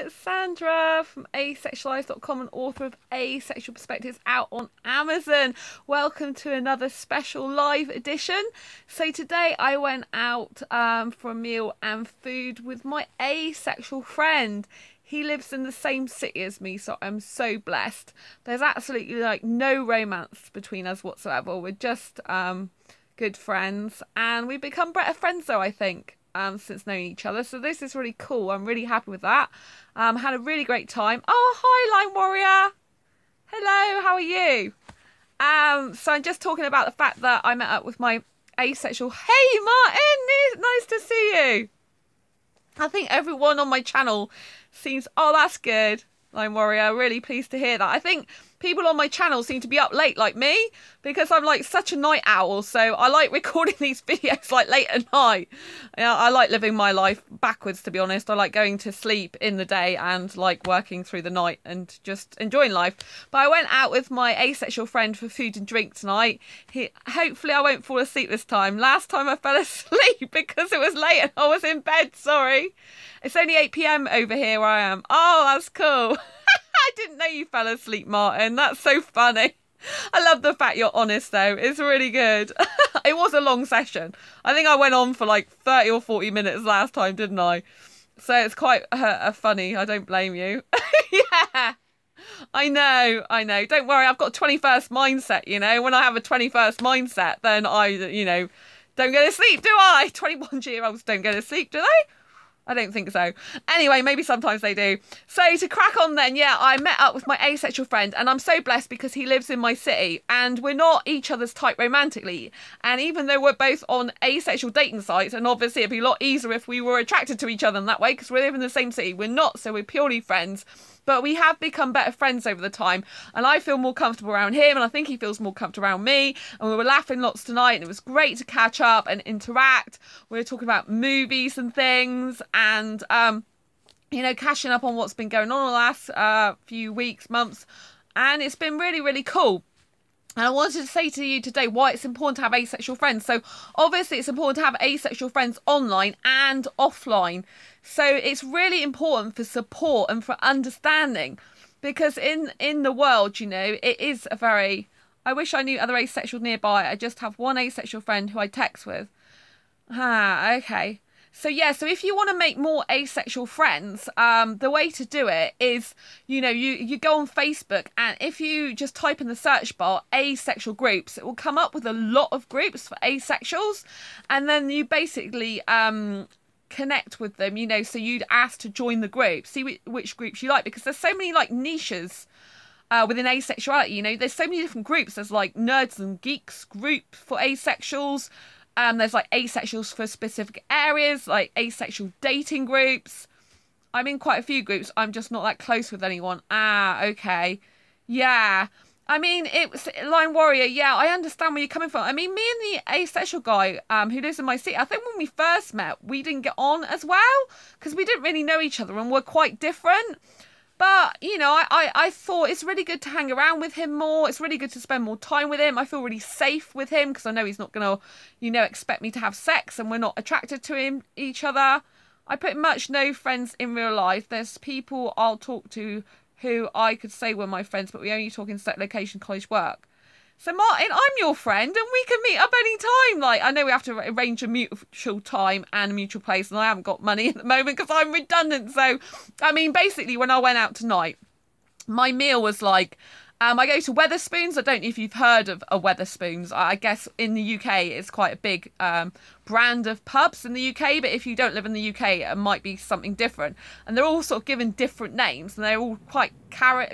it's Sandra from Asexualise.com and author of Asexual Perspectives out on Amazon. Welcome to another special live edition. So today I went out for a meal and food with my asexual friend. He lives in the same city as me, so I'm so blessed. There's absolutely like no romance between us whatsoever. We're just good friends, and we've become better friends though, I think. Since knowing each other, so this is really cool. I'm really happy with that. Had a really great time. Oh, hi, Line Warrior. Hello, how are you? So I'm just talking about the fact that I met up with my asexual. Hey, Martin, nice to see you. I think everyone on my channel seems. Oh, that's good, Line Warrior. Really pleased to hear that. I think people on my channel seem to be up late like me, because I'm like such a night owl, so I like recording these videos like late at night. I like living my life backwards, to be honest. I like going to sleep in the day and like working through the night and just enjoying life. But I went out with my asexual friend for food and drink tonight. Hopefully I won't fall asleep this time. Last time I fell asleep because it was late and I was in bed, sorry. It's only 8 PM over here where I am. Oh, that's cool. I didn't know you fell asleep, Martin. That's so funny. I love the fact you're honest, though. It's really good. It was a long session. I think I went on for like 30 or 40 minutes last time, didn't I? So it's quite funny. I don't blame you. Yeah, I know. Don't worry. I've got a 21st mindset, you know. When I have a 21st mindset, then I, don't go to sleep, do I? 21-year-olds don't go to sleep, do they? I don't think so. Anyway, maybe sometimes they do. So to crack on then, yeah, I met up with my asexual friend, and I'm so blessed because he lives in my city and we're not each other's type romantically. And even though we're both on asexual dating sites, and obviously it'd be a lot easier if we were attracted to each other in that way because we live in the same city, we're not, so we're purely friends. But we have become better friends over the time, and I feel more comfortable around him, and I think he feels more comfortable around me, and we were laughing lots tonight, and it was great to catch up and interact. We were talking about movies and things, and catching up on what's been going on the last few weeks, months, and it's been really, really cool. And I wanted to say to you today why it's important to have asexual friends. So obviously it's important to have asexual friends online and offline. So it's really important for support and for understanding, because in the world, it is a very, I wish I knew other asexual nearby. I just have one asexual friend who I text with. Okay. So yeah, so if you want to make more asexual friends, the way to do it is, you go on Facebook, and if you just type in the search bar asexual groups, it will come up with a lot of groups for asexuals, and then you basically connect with them, so you'd ask to join the group, see which groups you like, because there's so many like niches within asexuality. There's so many different groups. There's like nerds and geeks group for asexuals. There's like asexuals for specific areas, like asexual dating groups. I'm in quite a few groups. I'm just not that close with anyone. Okay. Yeah. I mean, it was Line Warrior. Yeah, I understand where you're coming from. I mean, me and the asexual guy who lives in my city, I think when we first met, we didn't get on as well because we didn't really know each other and we're quite different. But, I thought it's really good to hang around with him more. It's really good to spend more time with him. I feel really safe with him because I know he's not going to, expect me to have sex, and we're not attracted to each other. I pretty much know friends in real life. There's people I'll talk to who I could say were my friends, but we only talk in set location, college, work. So Martin, I'm your friend and we can meet up any time. Like, I know we have to arrange a mutual time and a mutual place, and I haven't got money at the moment because I'm redundant. So, I mean, basically when I went out tonight, my meal was like, I go to Wetherspoons. I don't know if you've heard of a Wetherspoons. I guess in the UK it's quite a big brand of pubs in the UK, but if you don't live in the UK, it might be something different. And they're all sort of given different names, and they're all quite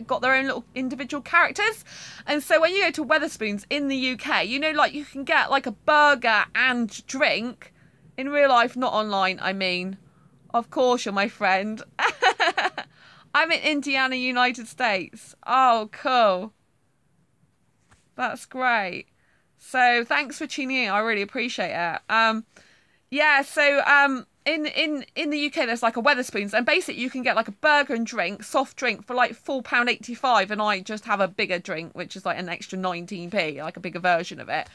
got their own little individual characters. And so when you go to Wetherspoons in the UK, like you can get like a burger and drink in real life, not online. I mean, of course you're my friend. I'm in Indiana, United States. Oh, cool. That's great. So thanks for tuning in. I really appreciate it. Yeah, so in the UK there's like a Wetherspoons, and basically you can get like a burger and drink, soft drink, for like £4.85, and I just have a bigger drink, which is like an extra 19p, like a bigger version of it.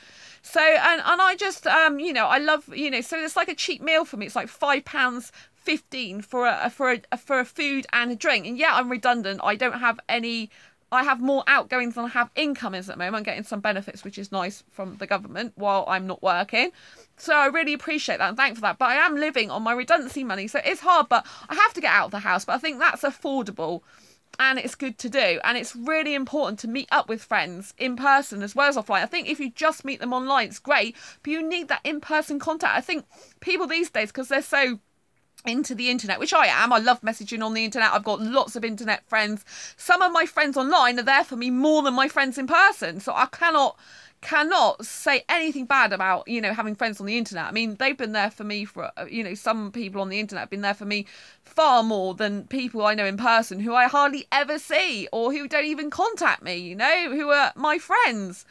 So and I just I love, so it's like a cheap meal for me. It's like £5 15 for a food and a drink. And yeah, I'm redundant. I don't have any. I have more outgoings than I have incomings at the moment. I'm getting some benefits, which is nice, from the government while I'm not working. So I really appreciate that and thankful for that. But I am living on my redundancy money, so it's hard, but I have to get out of the house. But I think that's affordable and it's good to do. And it's really important to meet up with friends in person as well as offline. I think if you just meet them online, it's great, but you need that in-person contact. I think people these days, because they're so into the internet, which I am. I love messaging on the internet. I've got lots of internet friends. Some of my friends online are there for me more than my friends in person. So I cannot say anything bad about, you know, having friends on the internet. I mean, they've been there for me for, you know, some people on the internet have been there for me far more than people I know in person who I hardly ever see or who don't even contact me, you know, who are my friends.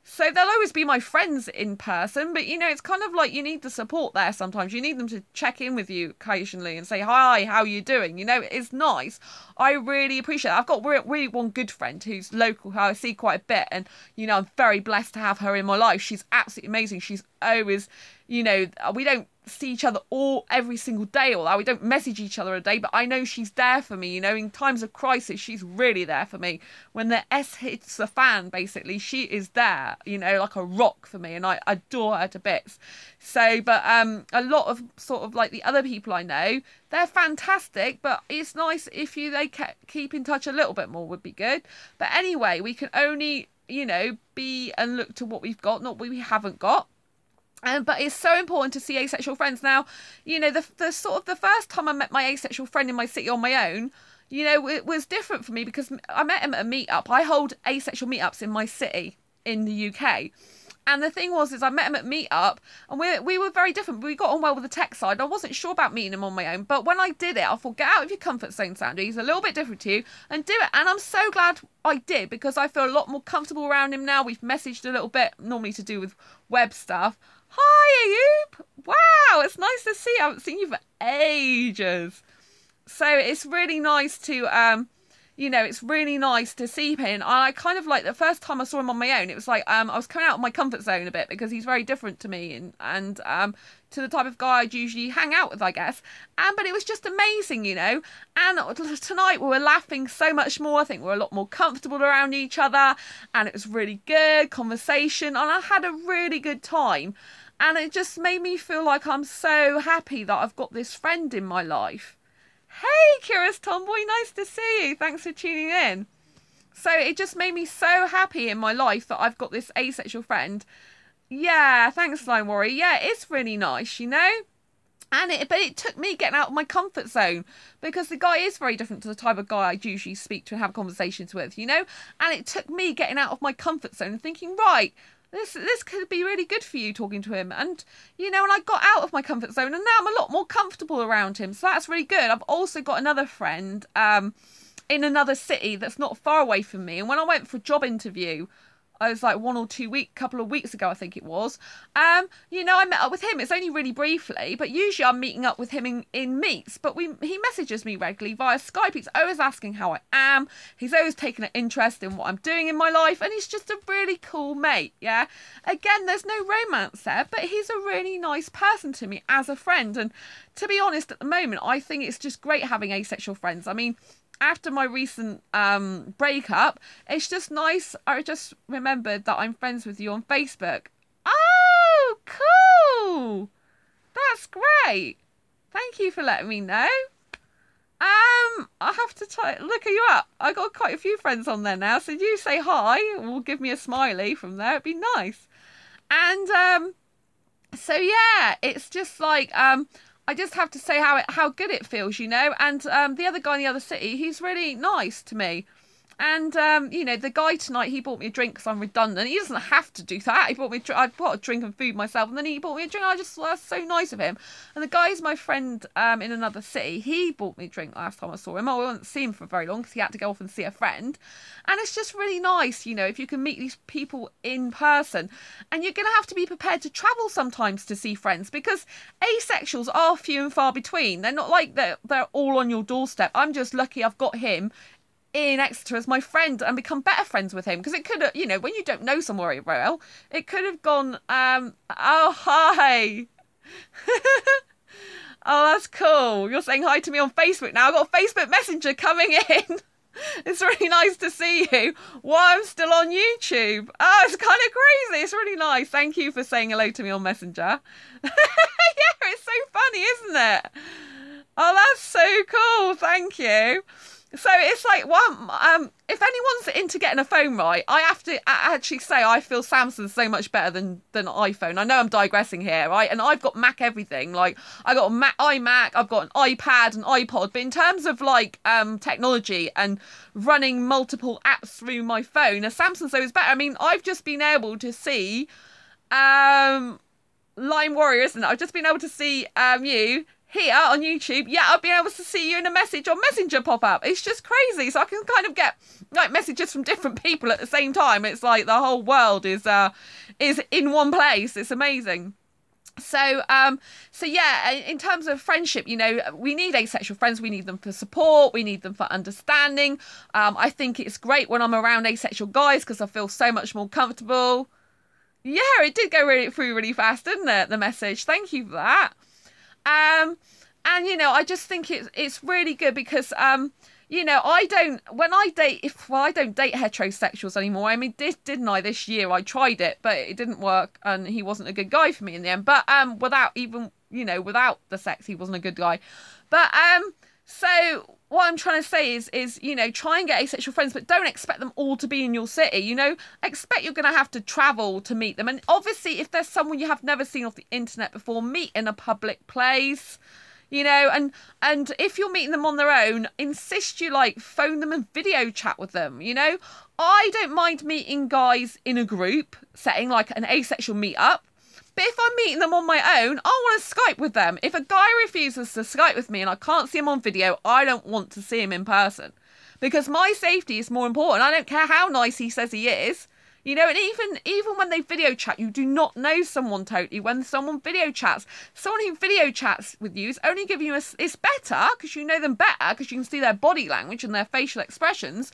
So they'll always be my friends in person, but, you know, it's kind of like you need the support there sometimes. You need them to check in with you occasionally and say, hi, how are you doing? You know, it's nice. I really appreciate it. I've got really one good friend who's local, who I see quite a bit. And, you know, I'm very blessed to have her in my life. She's absolutely amazing. She's always, you know, we don't see each other every single day or that. We don't message each other a day, but I know she's there for me, you know, in times of crisis. She's really there for me. When the S hits the fan, basically, she is there, you know, like a rock for me, and I adore her to bits. So, but a lot of sort of like the other people I know, they're fantastic, but it's nice if they keep in touch a little bit more, would be good. But anyway, we can only, you know, be and look to what we've got, not what we haven't got. But it's so important to see asexual friends. Now, you know, the sort of the first time I met my asexual friend in my city on my own, you know, it was different for me because I met him at a meetup. I hold asexual meetups in my city in the UK. And the thing was, is I met him at meetup and we were very different. We got on well with the tech side. I wasn't sure about meeting him on my own. But when I did it, I thought, get out of your comfort zone, Sandy. He's a little bit different to you and do it. And I'm so glad I did because I feel a lot more comfortable around him now. We've messaged a little bit, normally to do with web stuff. Hi, Ayub. Wow, it's nice to see you. I haven't seen you for ages. So it's really nice to, you know, it's really nice to see him. And I kind of like the first time I saw him on my own, it was like I was coming out of my comfort zone a bit because he's very different to me and to the type of guy I'd usually hang out with, I guess. But it was just amazing, you know. And tonight we were laughing so much more. I think we were a lot more comfortable around each other, and it was really good conversation, and I had a really good time. And it just made me feel like I'm so happy that I've got this friend in my life. Hey, Curious Tomboy, nice to see you. Thanks for tuning in. So it just made me so happy in my life that I've got this asexual friend. Yeah, thanks, Slime Worry. Yeah, it's really nice, you know. But it took me getting out of my comfort zone because the guy is very different to the type of guy I usually speak to and have conversations with, you know. And it took me getting out of my comfort zone and thinking, right, this could be really good for you, talking to him. And, you know, and I got out of my comfort zone and now I'm a lot more comfortable around him. So that's really good. I've also got another friend in another city that's not far away from me. And when I went for a job interview, I was like couple of weeks ago, I think it was. You know, I met up with him. It's only really briefly, but usually I'm meeting up with him in meets. But he messages me regularly via Skype. He's always asking how I am. He's always taking an interest in what I'm doing in my life, and he's just a really cool mate. Yeah. Again, there's no romance there, but he's a really nice person to me as a friend. And to be honest, at the moment, I think it's just great having asexual friends. I mean, after my recent breakup, it's just nice. I just remembered that I'm friends with you on Facebook. Oh, cool. That's great. Thank you for letting me know. I have to look you up. I got quite a few friends on there now. So you say hi or give me a smiley from there. It'd be nice. And so yeah, it's just like I just have to say how good it feels, you know. And the other guy in the other city, he's really nice to me. And, you know, the guy tonight, he bought me a drink because I'm redundant. He doesn't have to do that. He bought me I bought a drink and food myself, and then he bought me a drink. That's so nice of him. And the guy's my friend in another city. He bought me a drink last time I saw him. I didn't see him for very long because he had to go off and see a friend. And it's just really nice, you know, if you can meet these people in person. And you're going to have to be prepared to travel sometimes to see friends because asexuals are few and far between. They're not like they're all on your doorstep. I'm just lucky I've got him in Exeter as my friend and become better friends with him, because it could have, you know, when you don't know somewhere well, it could have gone oh hi Oh, that's cool. You're saying hi to me on Facebook now. I've got Facebook Messenger coming in. It's really nice to see you while I'm still on YouTube. Oh, it's kind of crazy. It's really nice. Thank you for saying hello to me on Messenger. Yeah, it's so funny, isn't it? Oh, that's so cool. Thank you. So it's like, if anyone's into getting a phone right, I have to actually say I feel Samsung's so much better than iPhone. I know I'm digressing here, right? And I've got Mac everything. Like, I got a Mac, iMac, I've got an iPad, an iPod. But in terms of like technology and running multiple apps through my phone, a Samsung's always better. I mean, I've just been able to see Lime Warrior, isn't it? I've just been able to see you here on YouTube. Yeah, I've been able to see you in a message on Messenger pop up. It's just crazy. So I can kind of get like messages from different people at the same time. It's like the whole world is in one place. It's amazing. So yeah, in terms of friendship, you know, we need asexual friends. We need them for support. We need them for understanding. I think it's great when I'm around asexual guys because I feel so much more comfortable. Yeah, it did go through really fast, didn't it? The message. Thank you for that. And you know, I just think it's really good because you know, I don't date heterosexuals anymore. I mean, didn't I this year? I tried it, but it didn't work, and he wasn't a good guy for me in the end. But without the sex, he wasn't a good guy. But so what I'm trying to say is, you know, try and get asexual friends, but don't expect them all to be in your city. You know, expect you're going to have to travel to meet them. And obviously, if there's someone you have never seen off the internet before, meet in a public place. You know, and if you're meeting them on their own, insist you like phone them and video chat with them. You know, I don't mind meeting guys in a group setting, like an asexual meetup. But if I'm meeting them on my own, I want to Skype with them. If a guy refuses to Skype with me and I can't see him on video, I don't want to see him in person. Because my safety is more important. I don't care how nice he says he is. You know, and even when they video chat, you do not know someone totally. When someone video chats, someone who video chats with you is only giving you it's better because you know them better because you can see their body language and their facial expressions.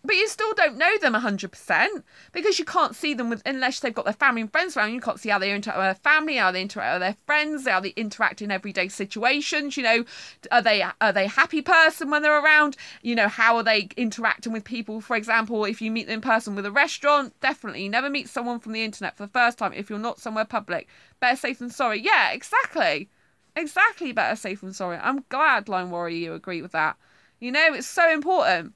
But you still don't know them 100% because you can't see them unless they've got their family and friends around. You can't see how they interact with their family, how they interact with their friends, how they interact in everyday situations. You know, are they a happy person when they're around? You know, how are they interacting with people? For example, if you meet them in person with a restaurant, definitely never meet someone from the internet for the first time if you're not somewhere public. Better safe than sorry. Yeah, exactly. Exactly, better safe than sorry. I'm glad, Line Warrior, you agree with that. You know, it's so important.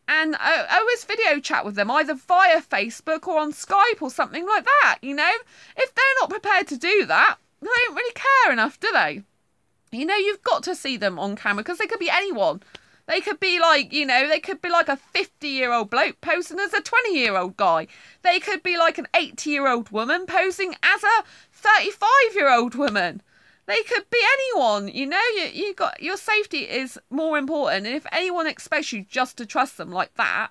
And I always video chat with them, either via Facebook or on Skype or something like that, you know? If they're not prepared to do that, they don't really care enough, do they? You know, you've got to see them on camera because they could be anyone. They could be like, you know, they could be like a 50-year-old bloke posing as a 20-year-old guy. They could be like an 80-year-old woman posing as a 35-year-old woman. They could be anyone, you know, you got your safety is more important. And if anyone expects you just to trust them like that,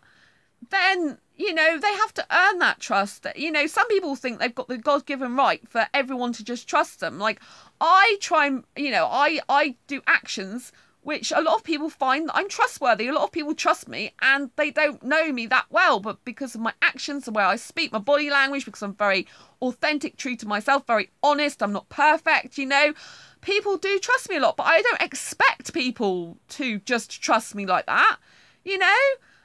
then, you know, they have to earn that trust. You know, some people think they've got the God-given right for everyone to just trust them. Like, I try, you know, I do actions which a lot of people find that I'm trustworthy. A lot of people trust me and they don't know me that well, but because of my actions, the way I speak, my body language, because I'm very authentic, true to myself, very honest, I'm not perfect, you know, people do trust me a lot, but I don't expect people to just trust me like that, you know.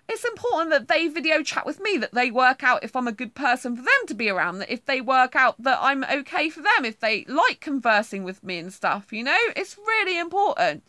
It's important that they video chat with me, that they work out if I'm a good person for them to be around, that if they work out that I'm okay for them, if they like conversing with me and stuff, you know, it's really important.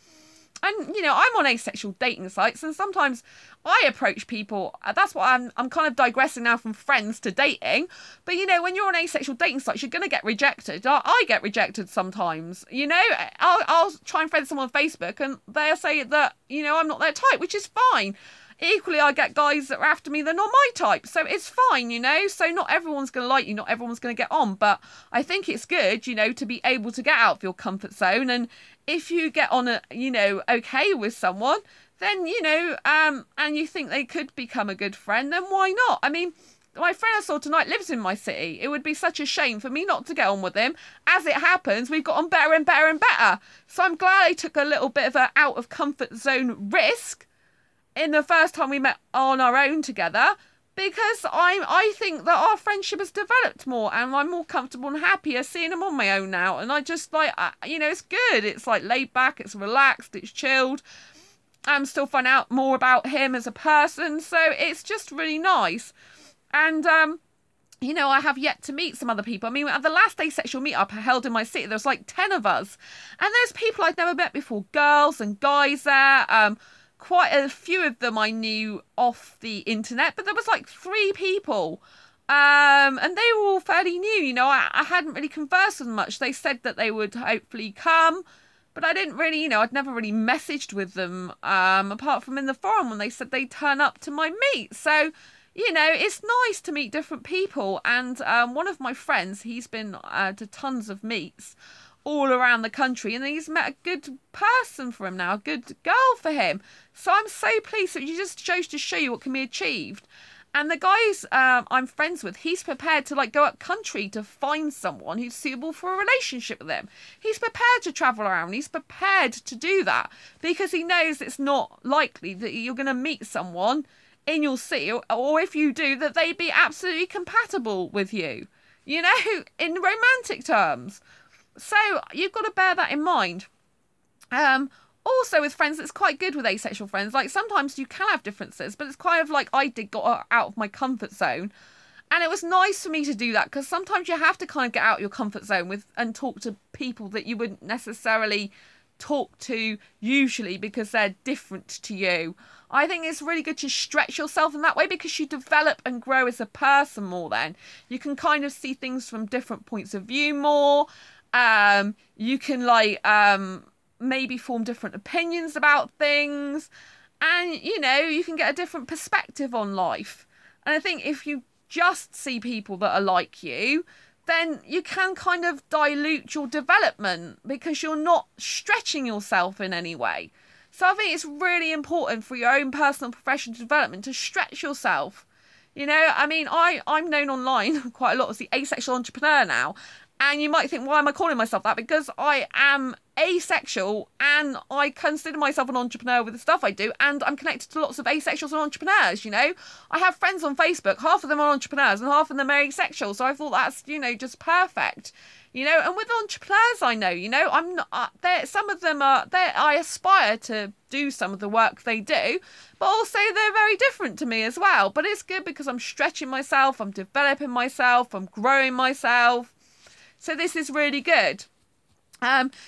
And, you know, I'm on asexual dating sites and sometimes I approach people. That's what I'm kind of digressing now from friends to dating. But, you know, when you're on asexual dating sites, you're going to get rejected. I get rejected sometimes. You know, I'll try and friend someone on Facebook and they'll say that, you know, I'm not their type, which is fine. Equally, I get guys that are after me, they're not my type. So it's fine, you know. So not everyone's going to like you. Not everyone's going to get on. But I think it's good, you know, to be able to get out of your comfort zone. And if you get on, you know, okay with someone, then, you know, and you think they could become a good friend, then why not? I mean, my friend I saw tonight lives in my city. It would be such a shame for me not to get on with him. As it happens, we've got on better and better and better. So I'm glad I took a little bit of an out of comfort zone risk in the first time we met on our own together, because I think that our friendship has developed more, and I'm more comfortable and happier seeing him on my own now. And I just like, you know, it's good. It's like laid back, it's relaxed, it's chilled. I'm still finding out more about him as a person, so it's just really nice. And you know, I have yet to meet some other people. I mean, at the last asexual meetup I held in my city, there was like 10 of us, and there's people I'd never met before, girls and guys there. Quite a few of them I knew off the internet, but there was like 3 people. And they were all fairly new, you know. I hadn't really conversed with them much. They said that they would hopefully come, but I didn't really, you know, I'd never really messaged with them, apart from in the forum when they said they'd turn up to my meet. So, you know, it's nice to meet different people. And one of my friends, he's been to tons of meets all around the country, and he's met a good person for him now, a good girl for him. So I'm so pleased that you just shows to show you what can be achieved. And the guys I'm friends with, he's prepared to like go up country to find someone who's suitable for a relationship with him. He's prepared to travel around. He's prepared to do that because he knows it's not likely that you're going to meet someone in your city, or if you do, that they be absolutely compatible with you, you know, in romantic terms. So you've got to bear that in mind. Also with friends, it's quite good with asexual friends. Like sometimes you can have differences, but it's kind of like I did got out of my comfort zone. And it was nice for me to do that because sometimes you have to kind of get out of your comfort zone with and talk to people that you wouldn't necessarily talk to usually because they're different to you. I think it's really good to stretch yourself in that way because you develop and grow as a person more then. You can kind of see things from different points of view more. You can like maybe form different opinions about things, and you know, you can get a different perspective on life. And I think if you just see people that are like you, then you can kind of dilute your development because you're not stretching yourself in any way. So I think it's really important for your own personal and professional development to stretch yourself. You know, I mean, I'm known online quite a lot as the asexual entrepreneur now. And you might think, why am I calling myself that? Because I am asexual and I consider myself an entrepreneur with the stuff I do. And I'm connected to lots of asexuals and entrepreneurs, you know. I have friends on Facebook, half of them are entrepreneurs and half of them are asexual. So I thought that's, you know, just perfect. You know, and with entrepreneurs I know, you know, I'm not, some of them are, I aspire to do some of the work they do, but also they're very different to me as well. But it's good because I'm stretching myself, I'm developing myself, I'm growing myself. So this is really good.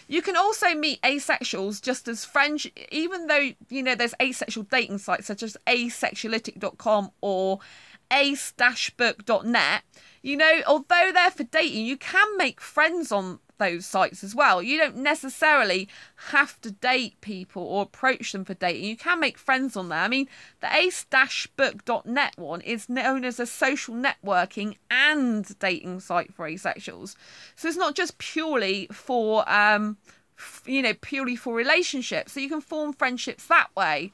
You can also meet asexuals just as friends, even though, you know, there's asexual dating sites such as asexuality.com or ace-book.net. You know, although they're for dating, you can make friends on those sites as well. You don't necessarily have to date people or approach them for dating. You can make friends on there. I mean, the ace-book.net one is known as a social networking and dating site for asexuals. So it's not just purely for, you know, purely for relationships. So you can form friendships that way.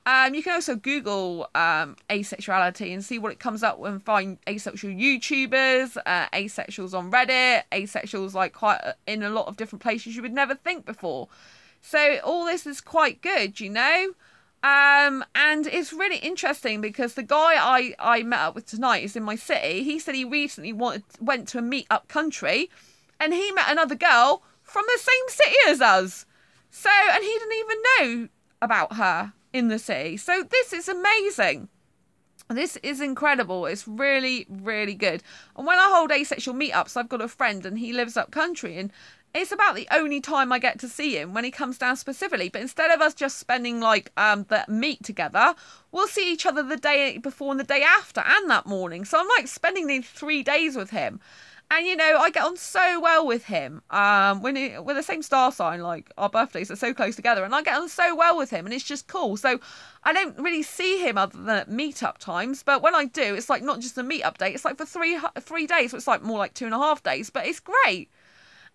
You can also Google asexuality and see what it comes up with and find asexual YouTubers, asexuals on Reddit, asexuals like quite in a lot of different places you would never think before. So all this is quite good, you know. And it's really interesting because the guy I met up with tonight is in my city. He said he recently went to a meet up country and he met another girl from the same city as us. So, and he didn't even know about her in the city. So this is amazing. This is incredible. It's really, really good. And when I hold asexual meetups, I've got a friend and he lives up country and it's about the only time I get to see him when he comes down specifically. But instead of us just spending like the meet together, we'll see each other the day before and the day after and that morning. So I'm like spending these 3 days with him. And, you know, I get on so well with him. We're the same star sign, like our birthdays are so close together. And I get on so well with him and it's just cool. So I don't really see him other than at meet-up times. But when I do, it's like not just a meet-up day. It's like for three days. So it's like more like 2.5 days. But it's great.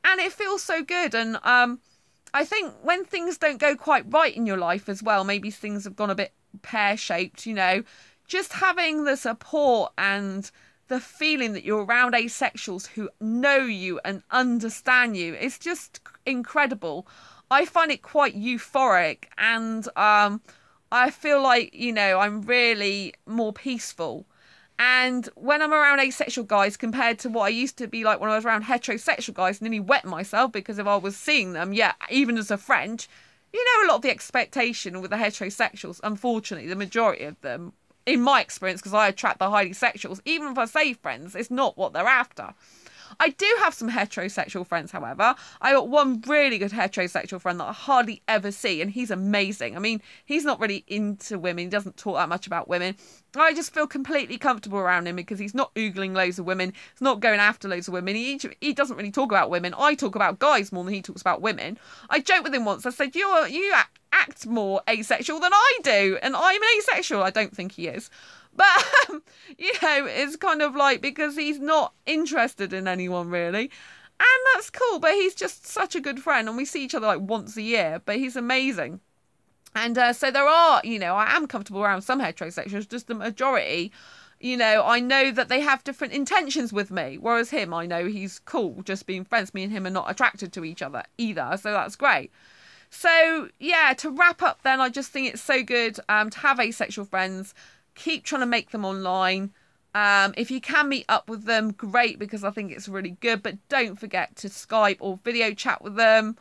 And it feels so good. And I think when things don't go quite right in your life as well, maybe things have gone a bit pear-shaped, you know, just having the support and the feeling that you're around asexuals who know you and understand you, it's just incredible. I find it quite euphoric and I feel like, you know, I'm really more peaceful. And when I'm around asexual guys, compared to what I used to be like when I was around heterosexual guys, nearly wet myself because if I was seeing them, yeah, even as a friend, you know, a lot of the expectation with the heterosexuals, unfortunately, the majority of them, in my experience, because I attract the highly sexuals, even if I say friends, it's not what they're after. I do have some heterosexual friends, however. I got one really good heterosexual friend that I hardly ever see, and he's amazing. I mean, he's not really into women. He doesn't talk that much about women. I just feel completely comfortable around him because he's not oogling loads of women. He's not going after loads of women. He doesn't really talk about women. I talk about guys more than he talks about women. I joked with him once. I said, you act more asexual than I do, and I'm asexual. I don't think he is. But, you know, it's kind of like because he's not interested in anyone really. And that's cool. But he's just such a good friend. And we see each other like once a year. But he's amazing. And so there are, you know, I am comfortable around some heterosexuals. Just the majority, you know, I know that they have different intentions with me. Whereas him, I know he's cool. Just being friends. Me and him are not attracted to each other either. So that's great. So, yeah, to wrap up then, I just think it's so good to have asexual friends. Keep trying to make them online. If you can meet up with them, great, because I think it's really good. But don't forget to Skype or video chat with them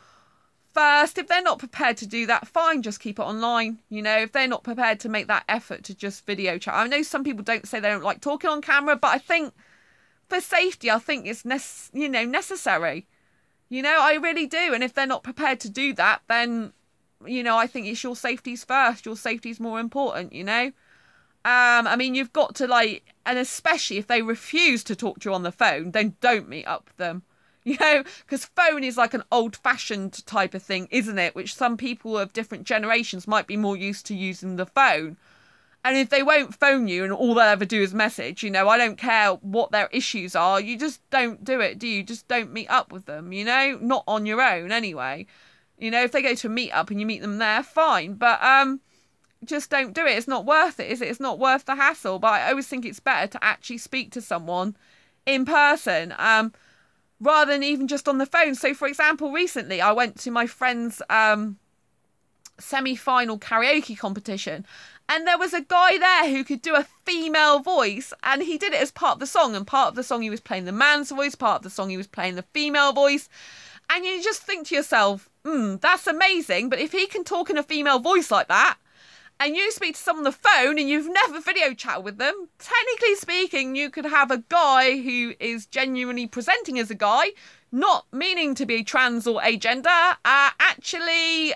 first. If they're not prepared to do that, fine, just keep it online. You know, if they're not prepared to make that effort to just video chat. I know some people don't say they don't like talking on camera, but I think for safety, I think it's necessary. You know, I really do. And if they're not prepared to do that, then, you know, I think it's your safety's first. Your safety's more important, you know. I mean, you've got to and especially if they refuse to talk to you on the phone, then don't meet up with them, you know, because phone is like an old-fashioned type of thing, isn't it? Which some people of different generations might be more used to using the phone. And if they won't phone you and all they'll ever do is message, you know, I don't care what their issues are. You just don't do it, do you? Just don't meet up with them, you know, not on your own anyway. You know, if they go to a meet up and you meet them there, fine. But, just don't do it. It's not worth it, is it? It's not worth the hassle. But I always think it's better to actually speak to someone in person rather than even just on the phone. So, for example, recently I went to my friend's semi-final karaoke competition, and there was a guy there who could do a female voice, and he did it as part of the song. And part of the song he was playing the man's voice, part of the song he was playing the female voice. And you just think to yourself, that's amazing. But if he can talk in a female voice like that, and you speak to someone on the phone and you've never video chat with them, technically speaking, you could have a guy who is genuinely presenting as a guy, not meaning to be trans or agender, actually,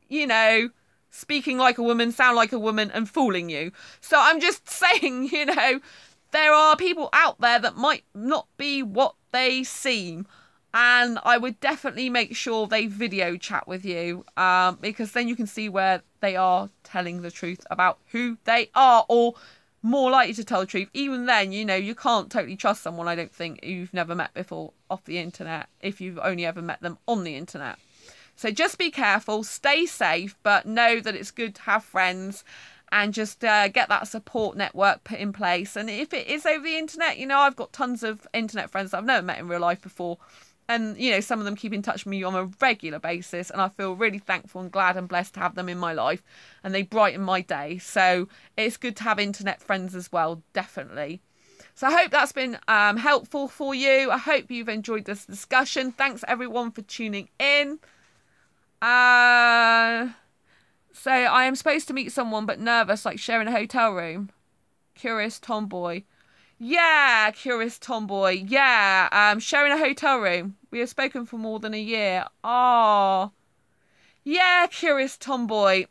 you know, speaking like a woman, sound like a woman, and fooling you. So I'm just saying, you know, there are people out there that might not be what they seem. And I would definitely make sure they video chat with you because then you can see where they are telling the truth about who they are, or more likely to tell the truth. Even then, you know, you can't totally trust someone, I don't think, you've never met before off the internet, if you've only ever met them on the internet. So just be careful, stay safe, but know that it's good to have friends and just get that support network put in place. And if it is over the internet, you know, I've got tons of internet friends that I've never met in real life before. And, you know, some of them keep in touch with me on a regular basis. And I feel really thankful and glad and blessed to have them in my life. And they brighten my day. So it's good to have internet friends as well, definitely. So I hope that's been helpful for you. I hope you've enjoyed this discussion. Thanks, everyone, for tuning in. So I am supposed to meet someone but nervous, like sharing a hotel room. Curious tomboy. Yeah, curious tomboy. Yeah, sharing a hotel room. We have spoken for more than a year. Oh, yeah, curious tomboy.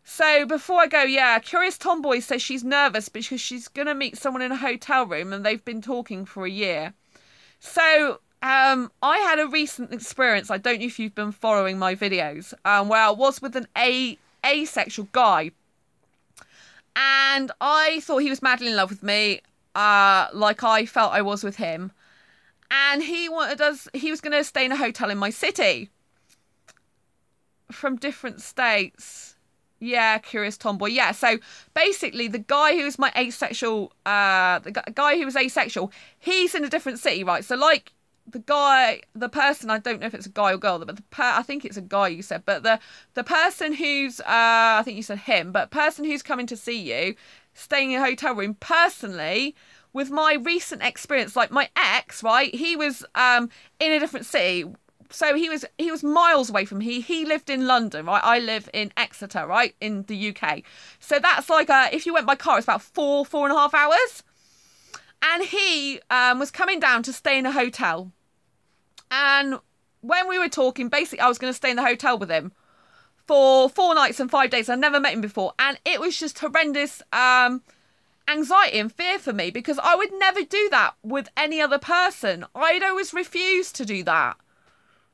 So before I go, yeah, curious tomboy says she's nervous because she's going to meet someone in a hotel room and they've been talking for a year. So I had a recent experience. I don't know if you've been following my videos, where I was with an asexual guy. And I thought he was madly in love with me, like I felt I was with him. And he was going to stay in a hotel in my city. From different states. Yeah, curious tomboy. Yeah, so basically the guy who was my asexual, the guy who was asexual, he's in a different city, right? So like the person, I don't know if it's a guy or girl, but I think it's a guy, you said, but the person who's, I think you said him, but person who's coming to see you, staying in a hotel room. Personally, with my recent experience, like my ex, right, he was in a different city. So he was miles away from me. He lived in London, right? I live in Exeter, right, in the UK. So that's like if you went by car, it's about 4.5 hours. And he was coming down to stay in a hotel. And when we were talking, basically I was going to stay in the hotel with him for 4 nights and 5 days. I'd never met him before. And it was just horrendous anxiety and fear for me, because I would never do that with any other person. I'd always refuse to do that.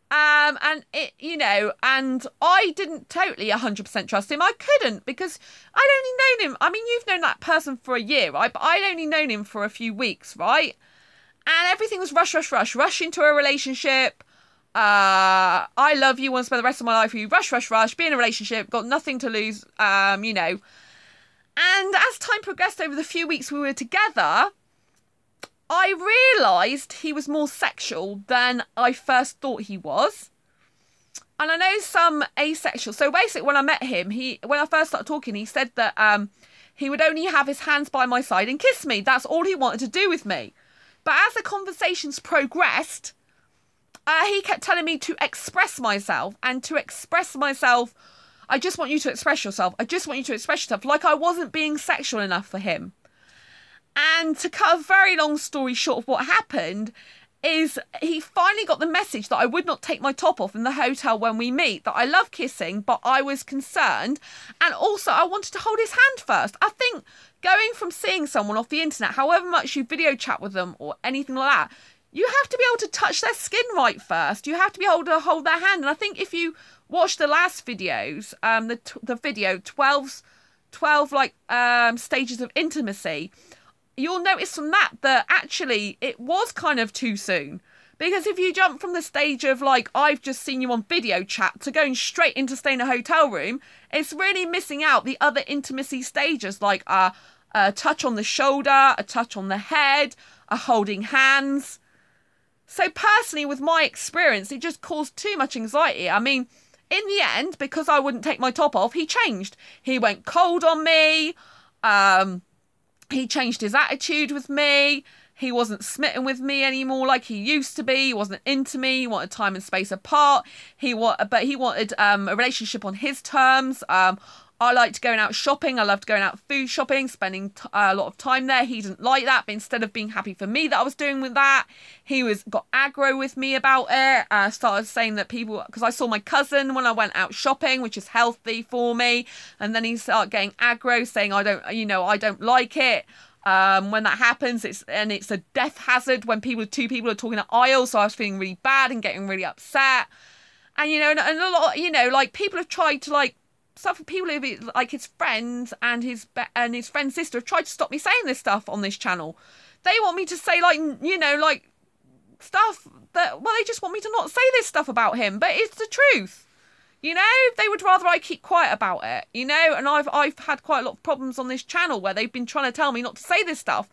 And it, you know, and I didn't totally 100% trust him. I couldn't, because I'd only known him. I mean, you've known that person for a year, right? But I'd only known him for a few weeks, right? And everything was rush into a relationship. I love you, want to spend the rest of my life with you. Rush, be in a relationship, got nothing to lose, you know. And as time progressed over the few weeks we were together, I realised he was more sexual than I first thought he was. And I know some asexual. So basically, when I met him, when I first started talking, he said that he would only have his hands by my side and kiss me. That's all he wanted to do with me. But as the conversations progressed, he kept telling me to express myself. And to express myself, I just want you to express yourself. I just want you to express yourself. Like I wasn't being sexual enough for him. And to cut a very long story short of what happened, is he finally got the message that I would not take my top off in the hotel when we meet, that I love kissing, but I was concerned. And also I wanted to hold his hand first. I think going from seeing someone off the internet, however much you video chat with them or anything like that, you have to be able to touch their skin right first. You have to be able to hold their hand. And I think if you watch the last videos, the video 12 like stages of intimacy, you'll notice from that actually it was kind of too soon. Because if you jump from the stage of like, I've just seen you on video chat, to going straight into staying in a hotel room, it's really missing out the other intimacy stages, like a touch on the shoulder, a touch on the head, a holding hands. So personally, with my experience, it just caused too much anxiety. I mean, in the end, because I wouldn't take my top off, he changed. He went cold on me. He changed his attitude with me. He wasn't smitten with me anymore like he used to be. He wasn't into me. He wanted time and space apart. But he wanted a relationship on his terms. I liked going out shopping. I loved going out food shopping, spending a lot of time there. He didn't like that, but instead of being happy for me that I was doing with that, he got aggro with me about it. Started saying that people, because I saw my cousin when I went out shopping, which is healthy for me, and then he started getting aggro, saying I don't like it. When that happens, it's a death hazard when two people are talking at aisles. So I was feeling really bad and getting really upset, and and a lot, like people have tried to like. Stuff for people who, like his friends and his friend's sister, have tried to stop me saying this stuff on this channel. They want me to say like stuff that, well, they just want me to not say this stuff about him, but it's the truth. They would rather I keep quiet about it. And I've had quite a lot of problems on this channel where they've been trying to tell me not to say this stuff.